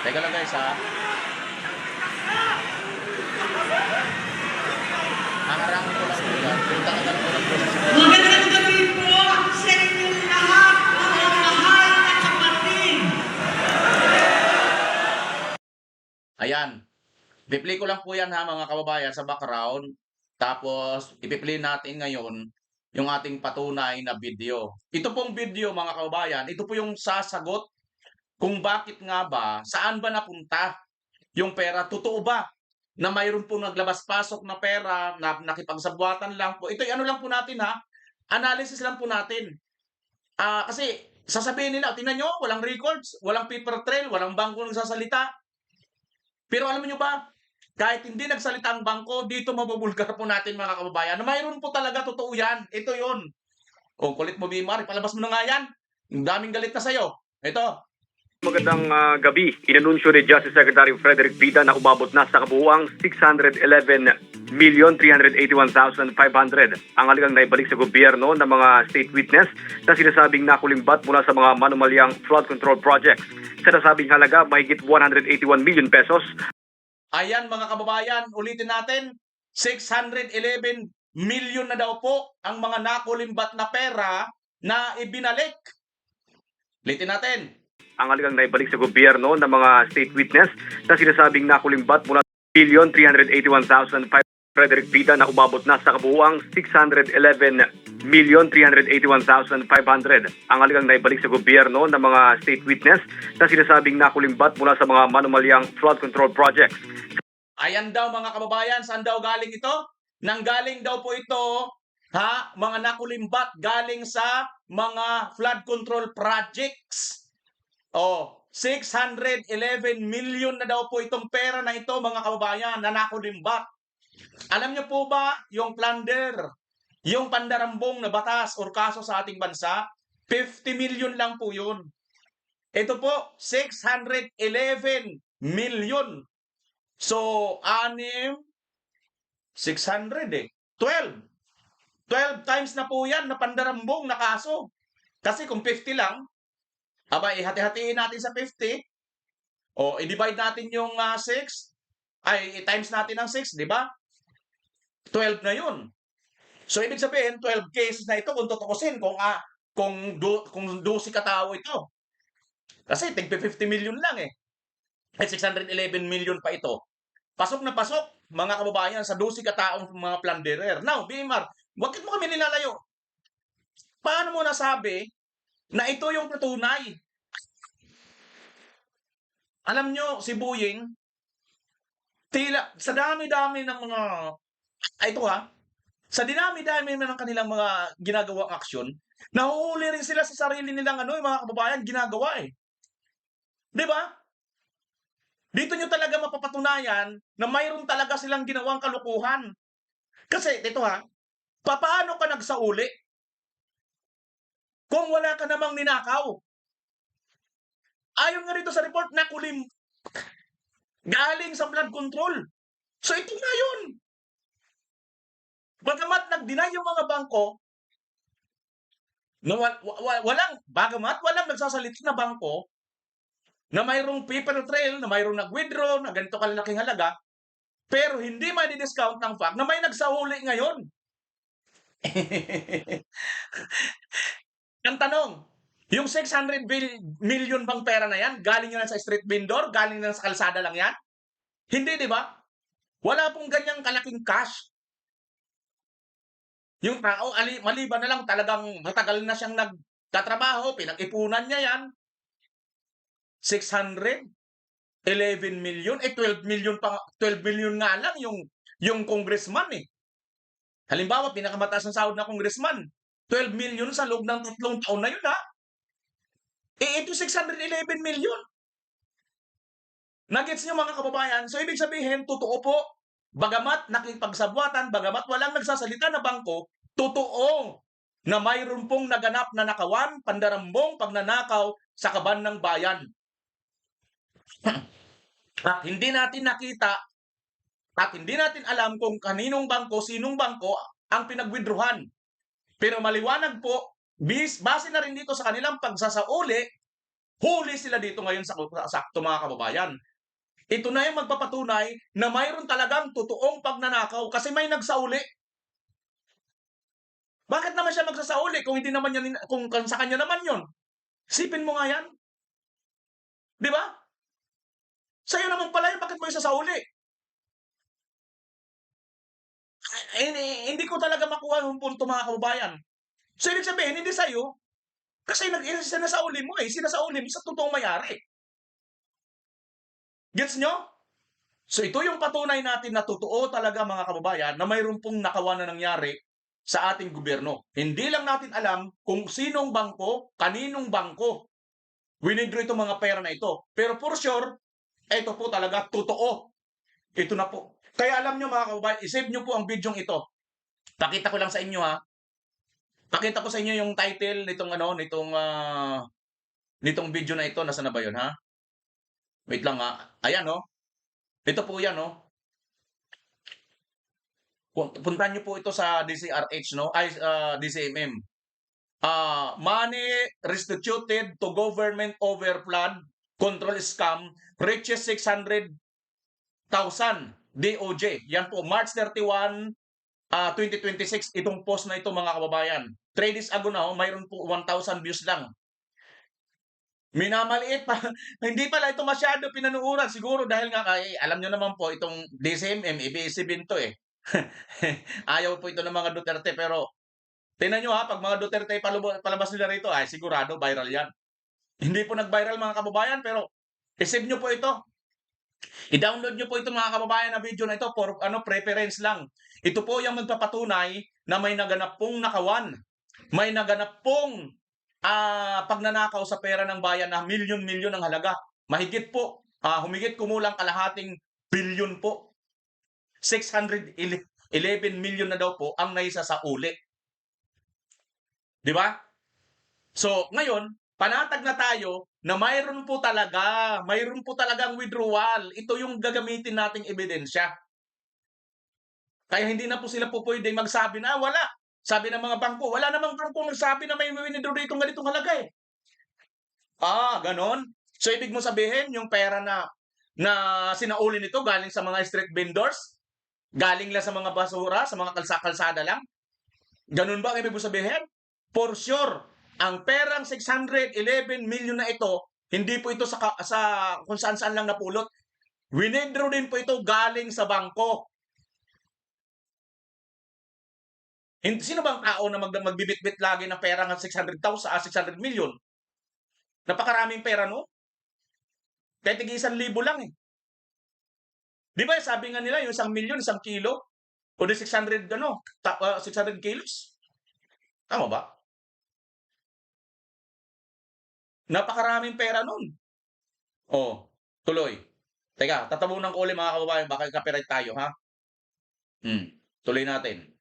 Teka lang guys ha. Haharangin ko lang po yan. Punta-tagal ko lang po sa sila. Magandang gabi po sa inyong lahat, mga mahal na kapatid. Ayan. Pipili ko lang po yan ha mga kababayan sa background. Tapos ipipili natin ngayon yung ating patunay na video. Ito pong video mga kababayan, ito po yung sasagot kung bakit nga ba, saan ba napunta yung pera. Totoo ba na mayroon po naglabas-pasok na pera, na nakipagsabwatan lang po. Ito ano lang po natin ha, analysis lang po natin. Kasi sasabihin nila, tingnan nyo, walang records, walang paper trail, walang bangko nagsasalita. Pero alam niyo ba, kahit hindi nagsalita ang bangko, dito mabubulgar po natin mga kababayan. Na mayroon po talaga, totoo yan. Ito yun. Kung kulit mo, Bimar, palabas mo na nga yan. Ang daming galit na sa'yo. Ito. Magandang gabi. Inanunsyo ni Justice Secretary Frederick Bida na umabot na sa kabuuang 611,381,500 ang halagang naibalik sa gobyerno ng mga state witness na sinasabing nakulimbat mula sa mga manumalyang flood control projects. Sa nasabing halaga, mahigit 181 million pesos. Ayan mga kababayan, ulitin natin, 611 million na daw po ang mga nakulimbat na pera na ibinalik. Ulitin natin. Ang halagang naibalik sa gobyerno ng mga state witness na sinasabing nakulimbat mula sa 1,381,500 Frederick Bida na umabot na sa kabuuang 611,381,500 ang halagang naibalik sa gobyerno ng mga state witness na sinasabing nakulimbat mula sa mga manumalyang flood control projects. Ayan daw mga kababayan, saan daw galing ito? Nanggaling daw po ito, mga nakulimbat galing sa mga flood control projects. 611 million na daw po itong pera na ito mga kababayan na nakulimbat. Alam niyo po ba yung plunder, yung pandarambong na batas o kaso sa ating bansa, 50 million lang po yun. Ito po, 611 million. So, 600 12. 12 times na po yan na pandarambong na kaso. Kasi kung 50 lang, aba, hati-hatiin natin sa 50, o i-divide natin yung 6, ay i-times natin ng 6, di ba? 12 na yun. So, ibig sabihin, 12 cases na ito kung tutukusin, kung 12 katao ito. Kasi tig 50 million lang eh. Ay 611 million pa ito. Pasok na pasok, mga kababayan, sa 12 kataong mga plunderer. Now, BMR, bakit mo kami nilalayo? Paano mo nasabi na ito yung patunay? Alam nyo, si Buying, tila, sa dami-dami ng mga, sa dinami-dami ng kanilang mga ginagawang aksyon, nahuhuli rin sila sa sarili nilang yung mga kababayan, ginagawa eh. Di ba? Dito nyo talaga mapapatunayan na mayroon talaga silang ginawang kalukuhan. Kasi, paano ka nagsauli kung wala ka namang ninakaw? Ayon nga rito sa report na galing sa flood control. So, ito na yun. Bagamat nag-deny yung mga bangko, bagamat walang nagsasalita na bangko, na mayroong paper trail, na mayroong nag-withdraw, na ganito kalaking halaga, pero hindi may discount ng fact na may nagsahuli ngayon. Ang tanong, yung 600 million bang pera na yan, galing yan sa street vendor, galing yan sa kalsada lang yan? Hindi, di ba? Wala pong ganyang kalaking cash. Yung tao, maliban na lang talagang matagal na siyang nagtatrabaho, pinag-ipunan niya yan. 611 million, 12 million nga lang yung congressman eh. Halimbawa, pinakamataas ng sahod na congressman, 12 million sa loob ng 3 taon na yun ha. Ito 611 million. Nagets niyo mga kababayan? So ibig sabihin, totoo po, bagamat nakipagsabwatan, bagamat walang nagsasalita na bangko, totoo na mayroon pong naganap na nakawan, pandarambong, pagnanakaw sa kaban ng bayan. At hindi natin nakita at hindi natin alam kung kaninong bangko, sinong bangko ang pinag-withdrawhan. Pero maliwanag po, base na rin dito sa kanilang pagsasauli, huli sila dito ngayon sa sakto mga kababayan. Ito na yung magpapatunay na mayroon talagang totoong pagnanakaw kasi may nagsauli. Bakit naman siya magsasauli kung hindi naman yan, kung sa kanya naman yon? Sipin mo nga yan. Di ba? Sa'yo naman pala yun, bakit mo yung sasauli? Hindi ko talaga makuha yung punto mga kababayan. So, ibig sabihin, hindi sa'yo. Kasi sinasauli mo eh. Sinasauli mo sa totoong mayari. Gets nyo? So, ito yung patunay natin na totoo talaga mga kababayan na mayroon pong nakawan na nangyari sa ating gobyerno. Hindi lang natin alam kung sinong bangko, kaninong bangko winidraw itong mga pera na ito. Pero for sure, ito po talaga totoo. Ito na po. Kaya alam nyo mga kababayan, isave nyo po ang video ito. Pakita ko lang sa inyo ha. Pakita ko sa inyo yung title nitong video na ito. Nasaan na ba yun ha? Wait lang ha. Ayan oh. Ito po yan oh. Puntahan nyo po ito sa DCRH no? Ay, DCMM. Money restituted to government over flood control scam reaches 600,000 DOJ. Yan po, March 31, 2026. Itong post na ito mga kababayan. 3 days ago na, mayroon po 1,000 views lang. Minamaliit pa. Hindi pala ito masyado pinanuuran. Siguro dahil nga, alam nyo naman po, itong DCMM, ABS-CBN to eh. Ayaw po ito ng mga Duterte. Pero, tingnan nyo ha, pag mga Duterte palabas nila rito, ay sigurado viral yan. Hindi po nag-viral mga kababayan, pero isave nyo po ito. I-download nyo po ito mga kababayan na video na ito for preference lang. Ito po yung magpapatunay na may naganap pong nakawan. May naganap pong pagnanakaw sa pera ng bayan na milyon-milyon ang halaga. Mahigit po, humigit kumulang kalahating bilyon po. 611 million na daw po ang naisa sa uli. Di ba? So, ngayon, panatag na tayo na mayroon po talagang withdrawal. Ito yung gagamitin nating ebidensya. Kaya hindi na po sila po pwede magsabi na wala. Sabi ng mga bangko, wala namang bangko nagsabi na may winidraw dito ganitong halaga eh. Ganon. So ibig mo sabihin, yung pera na sinauli nito galing sa mga street vendors, galing lang sa mga basura, sa mga kalsada lang. Ganun ba ang ibig mo sabihin? For sure, ang perang 611 million na ito, hindi po ito sa kung saan-saan lang napulot. Winidraw din po ito galing sa bangko. Sino bang tao na magbibitbit lagi ng pera ng 600 million? Napakaraming pera, no? Kahit tig-1,000 lang eh. Di ba sabi nga nila, yung 1 milyon, 1 kilo? O di 600 kilos? Tama ba? Napakaraming pera nun. Tuloy. Teka, tatabunan ko ulit mga kababayan, baka copyright tayo, ha? Tuloy natin.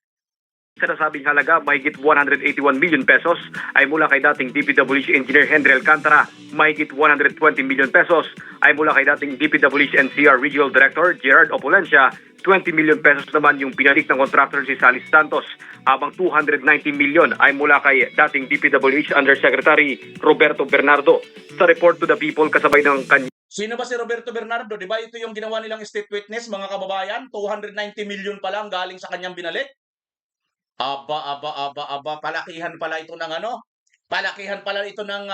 Sa nasabing halaga, mahigit 181 million pesos ay mula kay dating DPWH Engineer Henry Alcantara. Mahigit 120 million pesos ay mula kay dating DPWH NCR Regional Director Gerard Opulencia. 20 million pesos naman yung pinalik ng contractor si Salis Santos. Habang 290 million ay mula kay dating DPWH Undersecretary Roberto Bernardo. Sa report to the people kasabay ng kanya. Sino ba si Roberto Bernardo? Di ba ito yung ginawa nilang state witness, mga kababayan? 290 million pa lang galing sa kanyang binalik? Palakihan pala ito ng Palakihan pala ito ng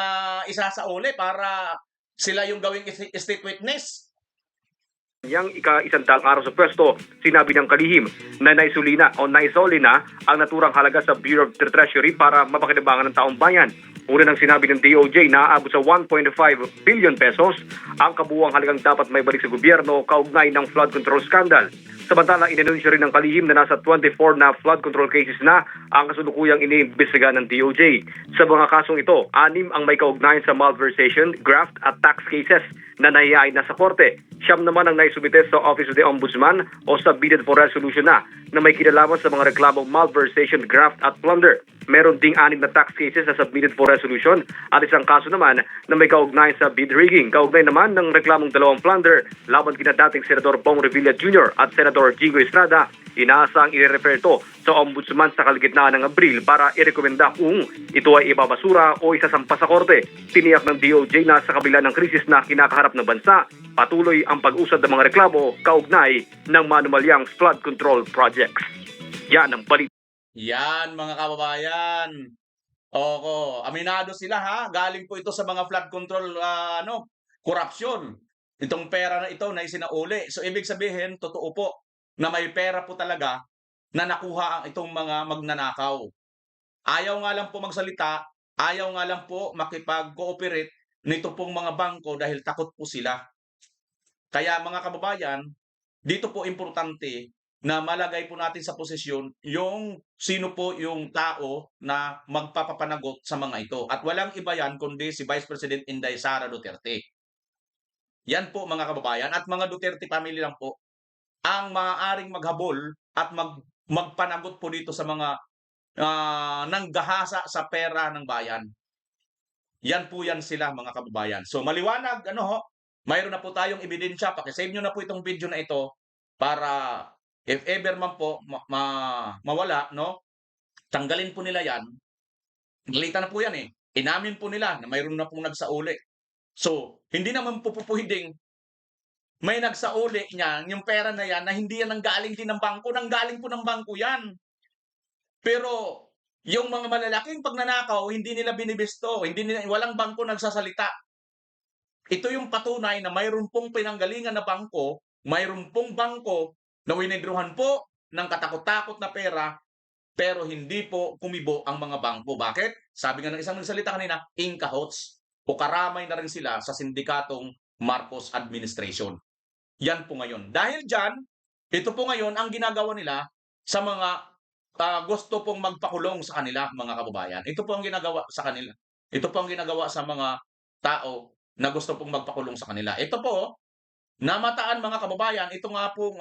isasauli para sila yung gawing state witness. Yang ika-100 araw sa pwesto, sinabi ng kalihim na naisuli na ang naturang halaga sa Bureau of the Treasury para mapakinabangan ng taong bayan. Una nang sinabi ng DOJ na aabot sa 1.5 billion pesos ang kabuuang halagang dapat may balik sa gobyerno kaugnay ng flood control scandal. Samantala, inanunsyo rin ng kalihim na nasa 24 na flood control cases na ang kasulukuyang iniimbestigahan ng DOJ. Sa mga kasong ito, 6 ang may kaugnayan sa malversation, graft at tax cases na nahihain na sa korte. 9 naman ang naisubite sa Office of the Ombudsman o submitted for resolution na may kinalaman sa mga reklamong malversation, graft at plunder. Meron ding 6 na tax cases na submitted for resolution at isang kaso naman na may kaugnayan sa bid rigging. Kaugnay naman ng reklamong 2 plunder laban kina dating Senador Bong Revilla Jr. at Senator Jingo Estrada. Inaasang i-refer ito sa Ombudsman sa kalagitnaan ng Abril para irekomenda kung ito ay ibabasura o isasampa sa korte. Tiniyak ng DOJ na sa kabila ng krisis na kinakaharap ng bansa, patuloy ang pag-usad ng mga reklamo kaugnay ng manumalyang flood control projects. Yan ang balita. Yan, mga kababayan. Aminado sila, ha? Galing po ito sa mga flood control korupsyon. Itong pera na ito na isinauli. So ibig sabihin, totoo po na may pera po talaga na nakuha ang itong mga magnanakaw. Ayaw nga lang po magsalita, ayaw nga lang po makipag-cooperate nito pong mga bangko dahil takot po sila. Kaya mga kababayan, dito po importante na malagay po natin sa posisyon yung sino po yung tao na magpapapanagot sa mga ito. At walang iba yan kundi si Vice President Inday Sara Duterte. Yan po mga kababayan at mga Duterte family lang po ang maaaring maghabol at magpanagot po dito sa mga nanggahasa sa pera ng bayan. Yan po yan sila mga kababayan. So maliwanag, mayroon na po tayong ebidensya. Pakisave nyo na po itong video na ito para if ever man po mawala, tanggalin po nila yan. Galita na po yan eh. Inamin po nila na mayroon na pong nagsauli. So, hindi naman po pwedeng may nagsauli niyan, yung pera na yan, na hindi yan nanggaling din ng bangko, nanggaling po ng bangko yan. Pero, yung mga malalaking pagnanakaw, hindi nila binibisto, walang bangko nagsasalita. Ito yung patunay na mayroon pong pinanggalingan na bangko, mayroon pong bangko na winidruhan po ng katakot-takot na pera, pero hindi po kumibo ang mga bangko. Bakit? Sabi nga ng isang nagsalita kanina, inkahots, o karamay na rin sila sa sindikatong Marcos Administration. Yan po ngayon. Dahil dyan, ito po ngayon ang ginagawa nila sa mga gusto pong magpakulong sa kanila, mga kababayan. Ito po ang ginagawa sa kanila. Ito po ang ginagawa sa mga tao na gusto pong magpakulong sa kanila. Ito po, namataan mga kababayan, ito nga pong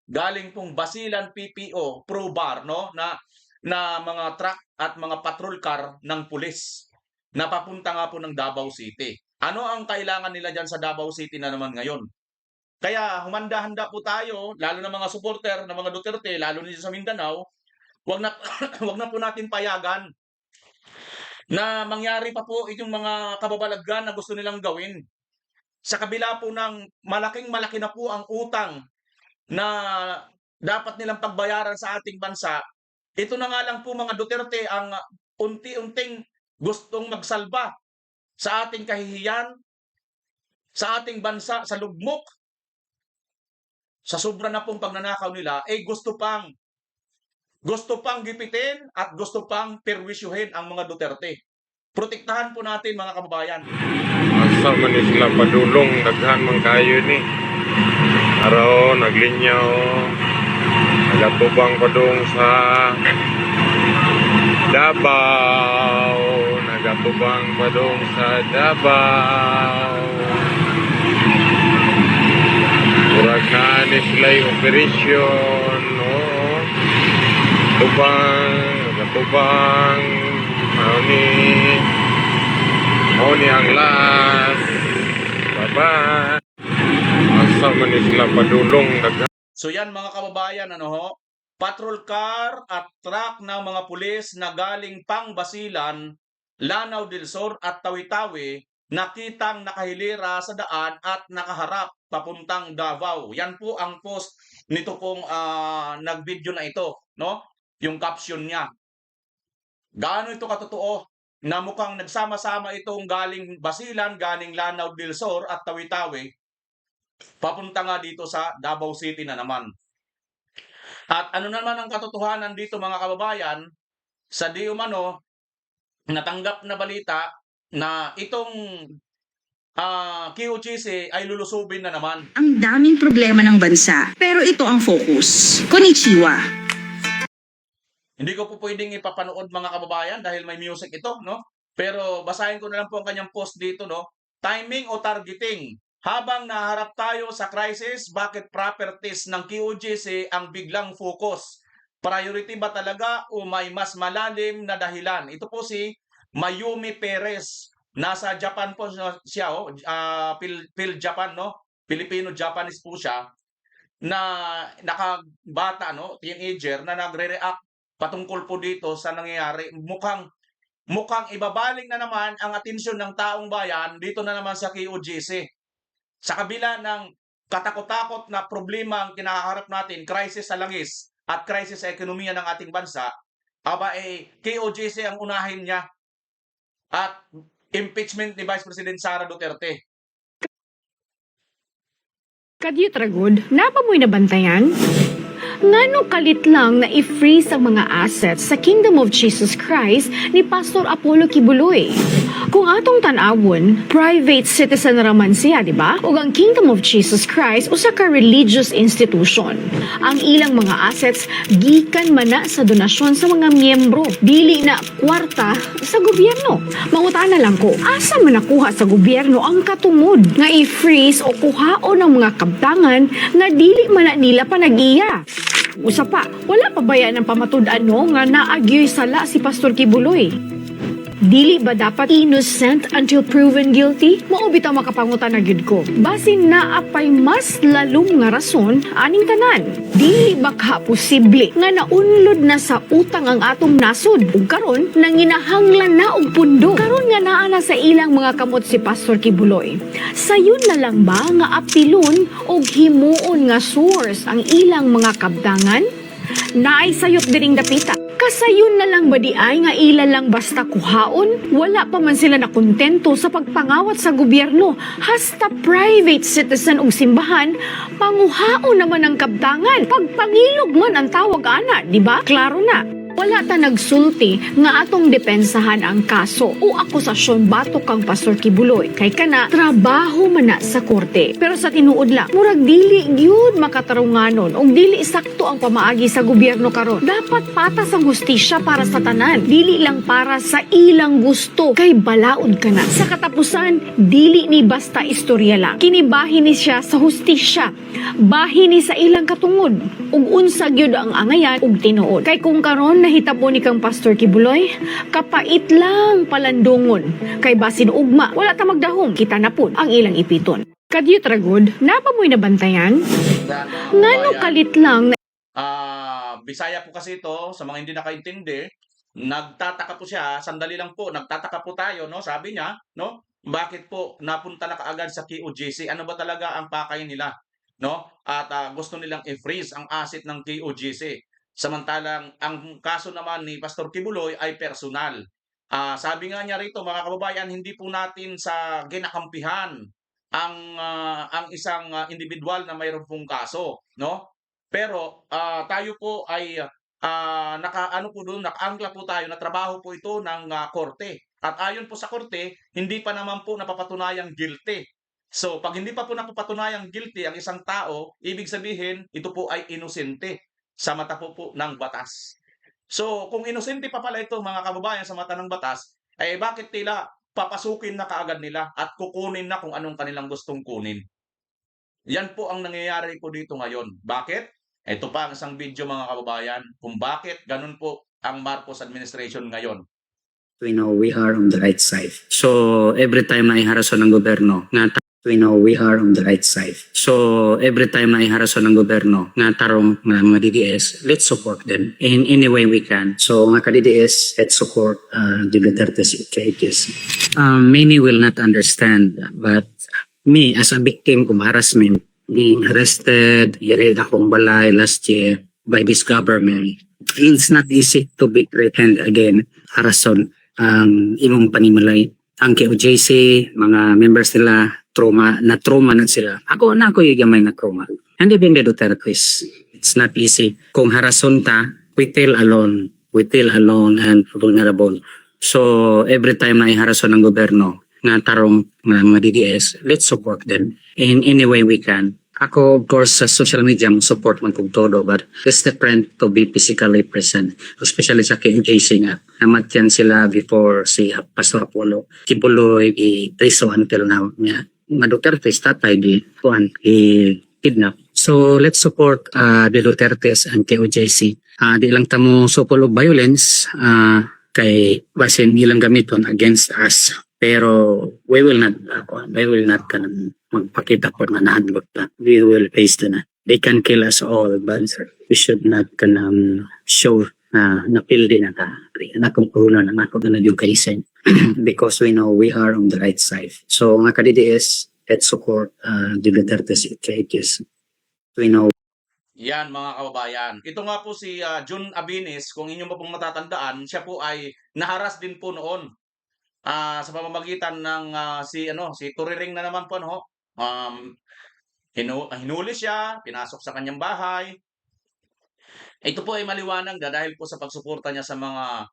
galing pong Basilan PPO Pro Bar, na mga truck at mga patrol car ng pulis na papunta nga po ng Davao City. Ano ang kailangan nila dyan sa Davao City na naman ngayon? Kaya humanda-handa po tayo, lalo na mga supporter ng mga Duterte, lalo na sa Mindanao, wag na wag na po natin payagan na mangyari pa po itong mga kababalaghan na gusto nilang gawin. Sa kabila po ng malaki na po ang utang na dapat nilang pagbayaran sa ating bansa, ito na nga lang po mga Duterte ang unti-unting gustong magsalba sa ating kahihiyan, sa ating bansa, sa lugmok. Sa sobra na pong pagnanakaw nila, gusto pang gipitin at gusto pang perwisyuhin ang mga Duterte. Protektahan po natin mga kababayan. Asa man ni sila padulong, daghan man kayo ni. Araw, naglinyaw, nagatubang pa dong sa Davao, nagatubang pa dong sa Davao. Murag na ni sila yung operasyon, oo. Nagatubang, Mauni ang last. Bye-bye. Asa man ni sila padulong, daghan. So yan mga kababayan, patrol car at truck ng mga pulis na galing Pangbasilan, Lanao del Sur at Tawi-Tawi nakitang nakahilera sa daan at nakaharap papuntang Davao. Yan po ang post nito pong nag-video na ito, no? Yung caption niya. Gaano ito katotoo na mukhang nagsama-sama itong galing Basilan, galing Lanao del Sur at Tawi-Tawi papunta nga dito sa Davao City na naman. At ano naman ang katotohanan dito mga kababayan, sa di umano natanggap na balita na itong QGC ay lulusubin na naman. Ang daming problema ng bansa, pero ito ang focus. Konnichiwa. Hindi ko po pwedeng ipapanood mga kababayan dahil may music ito, no? Pero basahin ko na lang po ang kanyang post dito, no? Timing o targeting. Habang naharap tayo sa crisis, bakit properties ng QGC ang biglang focus? Priority ba talaga o may mas malalim na dahilan? Ito po si Mayumi Perez. Nasa Japan po siya, Japan, no? Filipino-Japanese po siya na nakabata, no? Teenager na nagre-react patungkol po dito sa nangyayari. Mukhang ibabaling na naman ang atensyon ng taong bayan dito na naman sa QGC. Sa kabila ng katakot-takot na problema ang kinakaharap natin, crisis sa langis at crisis sa ekonomiya ng ating bansa, KOJC ang unahin niya at impeachment ni Vice President Sara Duterte. Kadyo tragod, napamoy na bantayan? Ngano kalit lang na i-freeze ang mga assets sa Kingdom of Jesus Christ ni Pastor Apollo Kibuloy. Kung atong tanawon, private citizen raman siya, di ba? O ang Kingdom of Jesus Christ usa ka religious institution. Ang ilang mga assets gikan man na sa donasyon sa mga miyembro, dili na kwarta sa gobyerno. Mangutana lang ko, asa man nakuha sa gobyerno ang katungod nga i-freeze o kuhaon ng mga kabtangan nga dili man na nila panag-iya? Usa pa, wala pa ba yan ang pamatud-an nga naagyoy sala si Pastor Kibuloy? Dili ba dapat innocent until proven guilty? Mao bitaw makapangutan na gyud ko. Basin na apay mas lalong nga rason aning tanan. Dili ba ka posible nga naunlod na sa utang ang atong nasod ug karon nanginahanglan na og pundo. Karon nga naa na sa ilang mga kamot si Pastor Kibuloy. Sayon na lang ba nga apilon og himuon nga source ang ilang mga kabdangan? Naay sayop diring dapita. Kasayon na lang ba di ay nga ila lang basta kuhaon? Wala pa man sila nakontento sa pagpangawat sa gobyerno. Hasta private citizen og simbahan, panguhaon naman ang kabtangan. Pagpangilog man ang tawag ana, di ba? Klaro na. Wala ta nagsulti nga atong depensahan ang kaso o akusasyon batok kang Pastor Kibuloy. Kay kana, trabaho man na sa korte. Pero sa tinuod lang, murag dili gyud makatarunganon o dili sakto ang pamaagi sa gobyerno karon. Dapat patas ang hustisya para sa tanan. Dili lang para sa ilang gusto. Kay balaod ka na. Sa katapusan, dili ni basta istorya lang. Kinibahin ni siya sa hustisya. Bahin ni sa ilang katungod. Ug unsa gyud ang angayan ug tinuod. Kay kung karon nahitabo ni kang Pastor Kibuloy, kapait lang palandungon. Kay basin ugma, wala ta magdahom, kita na pud ang ilang ipiton. Kadyo tragod, napamoy na bantayan? Ngano kalit lang na Bisaya po kasi ito, sa mga hindi nakaintindi, nagtataka po siya, sandali lang po, nagtataka po tayo, no? Sabi niya, no? Bakit po napunta na kaagad sa KOJC? Ano ba talaga ang pakay nila, no? At gusto nilang i-freeze ang asset ng KOJC. Samantalang ang kaso naman ni Pastor Kibuloy ay personal. Sabi nga niya rito, mga kababayan, hindi po natin sa ginakampihan ang isang individual na mayroon pong kaso, no? Pero tayo po ay nakaano po doon, nakaangkla po tayo na trabaho po ito ng korte. At ayon po sa korte, hindi pa naman po napapatunayang guilty. So, pag hindi pa po napapatunayang guilty ang isang tao, ibig sabihin, ito po ay inosente sa mata po ng batas. So, kung inosente pa pala ito, mga kababayan, sa mata ng batas, ay bakit tila papasukin na kaagad nila at kukunin na kung anong kanilang gustong kunin? Yan po ang nangyayari po dito ngayon. Bakit? Ito pa ang isang video, mga kababayan, kung bakit ganun po ang Marcos administration ngayon. We know we are on the right side. So every time na iharason ng gobyerno, we know we are on the right side. So every time na iharason ng gobyerno nga tarong nga mga DDS, let's support them in any way we can. So nga ka-DDS, let's support the Duterte's cases. Many will not understand, but me as a victim of harassment, being arrested, yari akong balay last year by this government, it's not easy to be returned again, harason imong panimalay. Ang KOJC, mga members nila, trauma na sila. Ako yung gamay na trauma. And even the Duterte's, it's not easy. Kung harason ta, we feel alone and vulnerable. So every time na iharason ng gobyerno, nga tarong mga DDS, let's support them in any way we can. Ako, of course, sa social media, support man kong todo, but it's different to be physically present, especially sa KJC nga. Namatyan sila before si Pastor Apollo Kibuloy i-preso until now niya. Mga Duterte's tatay di kidnap. So let's support the Duterte's and KOJC. Di lang tamo supol of violence kay basin ilang gamiton against us. Pero we will not magpakita po na nahandlot na. We will face na. They can kill us all, but we should not show na napildi na kung puno na ako na yung kaisen. Because we know we are on the right side. So nga ka-DDS, let's support the Duterte's cases. We know. Yan, mga kababayan. Ito nga po si Jun Abinis, kung inyo po pong matatandaan, siya po ay naharas din po noon. Sa pamamagitan ng si Turiring na naman po, no? Hinuli siya, pinasok sa kanyang bahay. Ito po ay maliwanag dahil po sa pagsuporta niya sa mga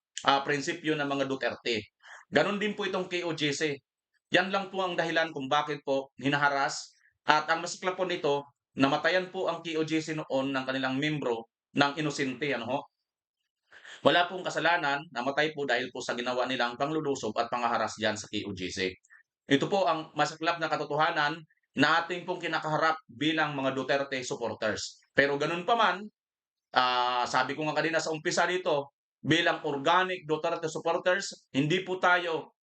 prinsipyo ng mga Duterte. Ganon din po itong KOJC. Yan lang po ang dahilan kung bakit po hinaharas. At ang masikla po nito, namatayan po ang KOJC noon ng kanilang membro ng inosente, wala pong kasalanan, namatay po dahil po sa ginawa nilang panglulusob at pangaharas dyan sa KOJC. Ito po ang masaklap na katotohanan na ating pong kinakaharap bilang mga Duterte supporters. Pero ganun pa man, sabi ko nga kanina sa umpisa dito, bilang organic Duterte supporters, hindi po tayo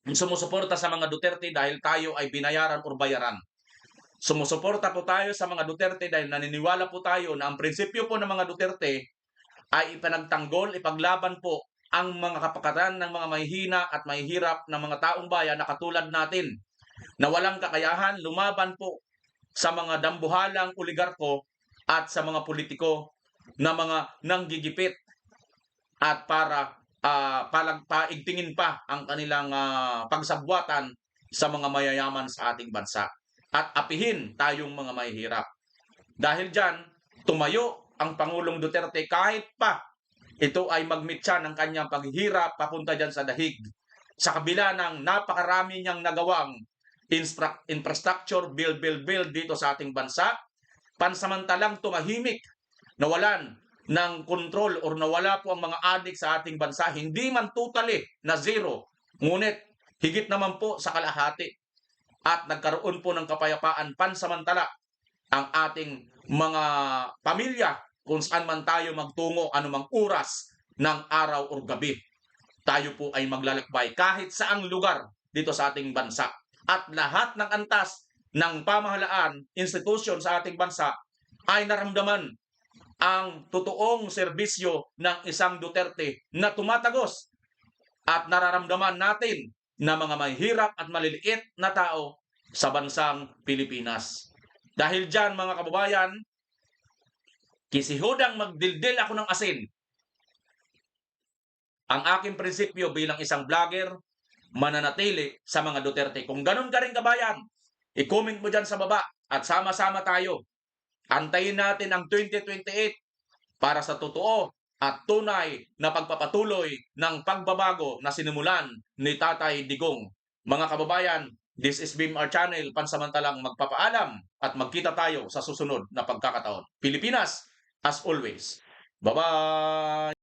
sumusuporta sa mga Duterte dahil tayo ay binayaran o bayaran. Sumusuporta po tayo sa mga Duterte dahil naniniwala po tayo na ang prinsipyo po ng mga Duterte ay ipanagtanggol, ipaglaban po ang mga kapakanan ng mga mahihina at mahihirap ng mga taong bayan na katulad natin na walang kakayahan, lumaban po sa mga dambuhalang oligarko at sa mga politiko na mga nanggigipit at para paigtingin pa ang kanilang pagsabwatan sa mga mayayaman sa ating bansa at apihin tayong mga mahihirap. Dahil dyan, tumayo ang Pangulong Duterte kahit pa ito ay magmitsa ng kanyang paghihirap papunta dyan sa dahig. Sa kabila ng napakarami niyang nagawang infrastructure build dito sa ating bansa, pansamantalang tumahimik, nawalan ng control or nawala po ang mga adik sa ating bansa, hindi man totally na zero, ngunit higit naman po sa kalahati. At nagkaroon po ng kapayapaan pansamantala ang ating mga pamilya kung saan man tayo magtungo anumang oras ng araw o gabi. Tayo po ay maglalakbay kahit saang lugar dito sa ating bansa. At lahat ng antas ng pamahalaan, institusyon sa ating bansa ay naramdaman ang totoong serbisyo ng isang Duterte na tumatagos at nararamdaman natin na mga mahirap at maliliit na tao sa bansang Pilipinas. Dahil dyan mga kababayan, kisihudang magdildil ako ng asin. Ang aking prinsipyo bilang isang vlogger, mananatili sa mga Duterte. Kung ganun ka rin kabayan, i-comment mo dyan sa baba at sama-sama tayo. Antayin natin ang 2028 para sa totoo at tunay na pagpapatuloy ng pagbabago na sinimulan ni Tatay Digong. Mga kababayan, this is BIMR Channel, pansamantalang magpapaalam at magkita tayo sa susunod na pagkakataon. Pilipinas, as always. Bye-bye!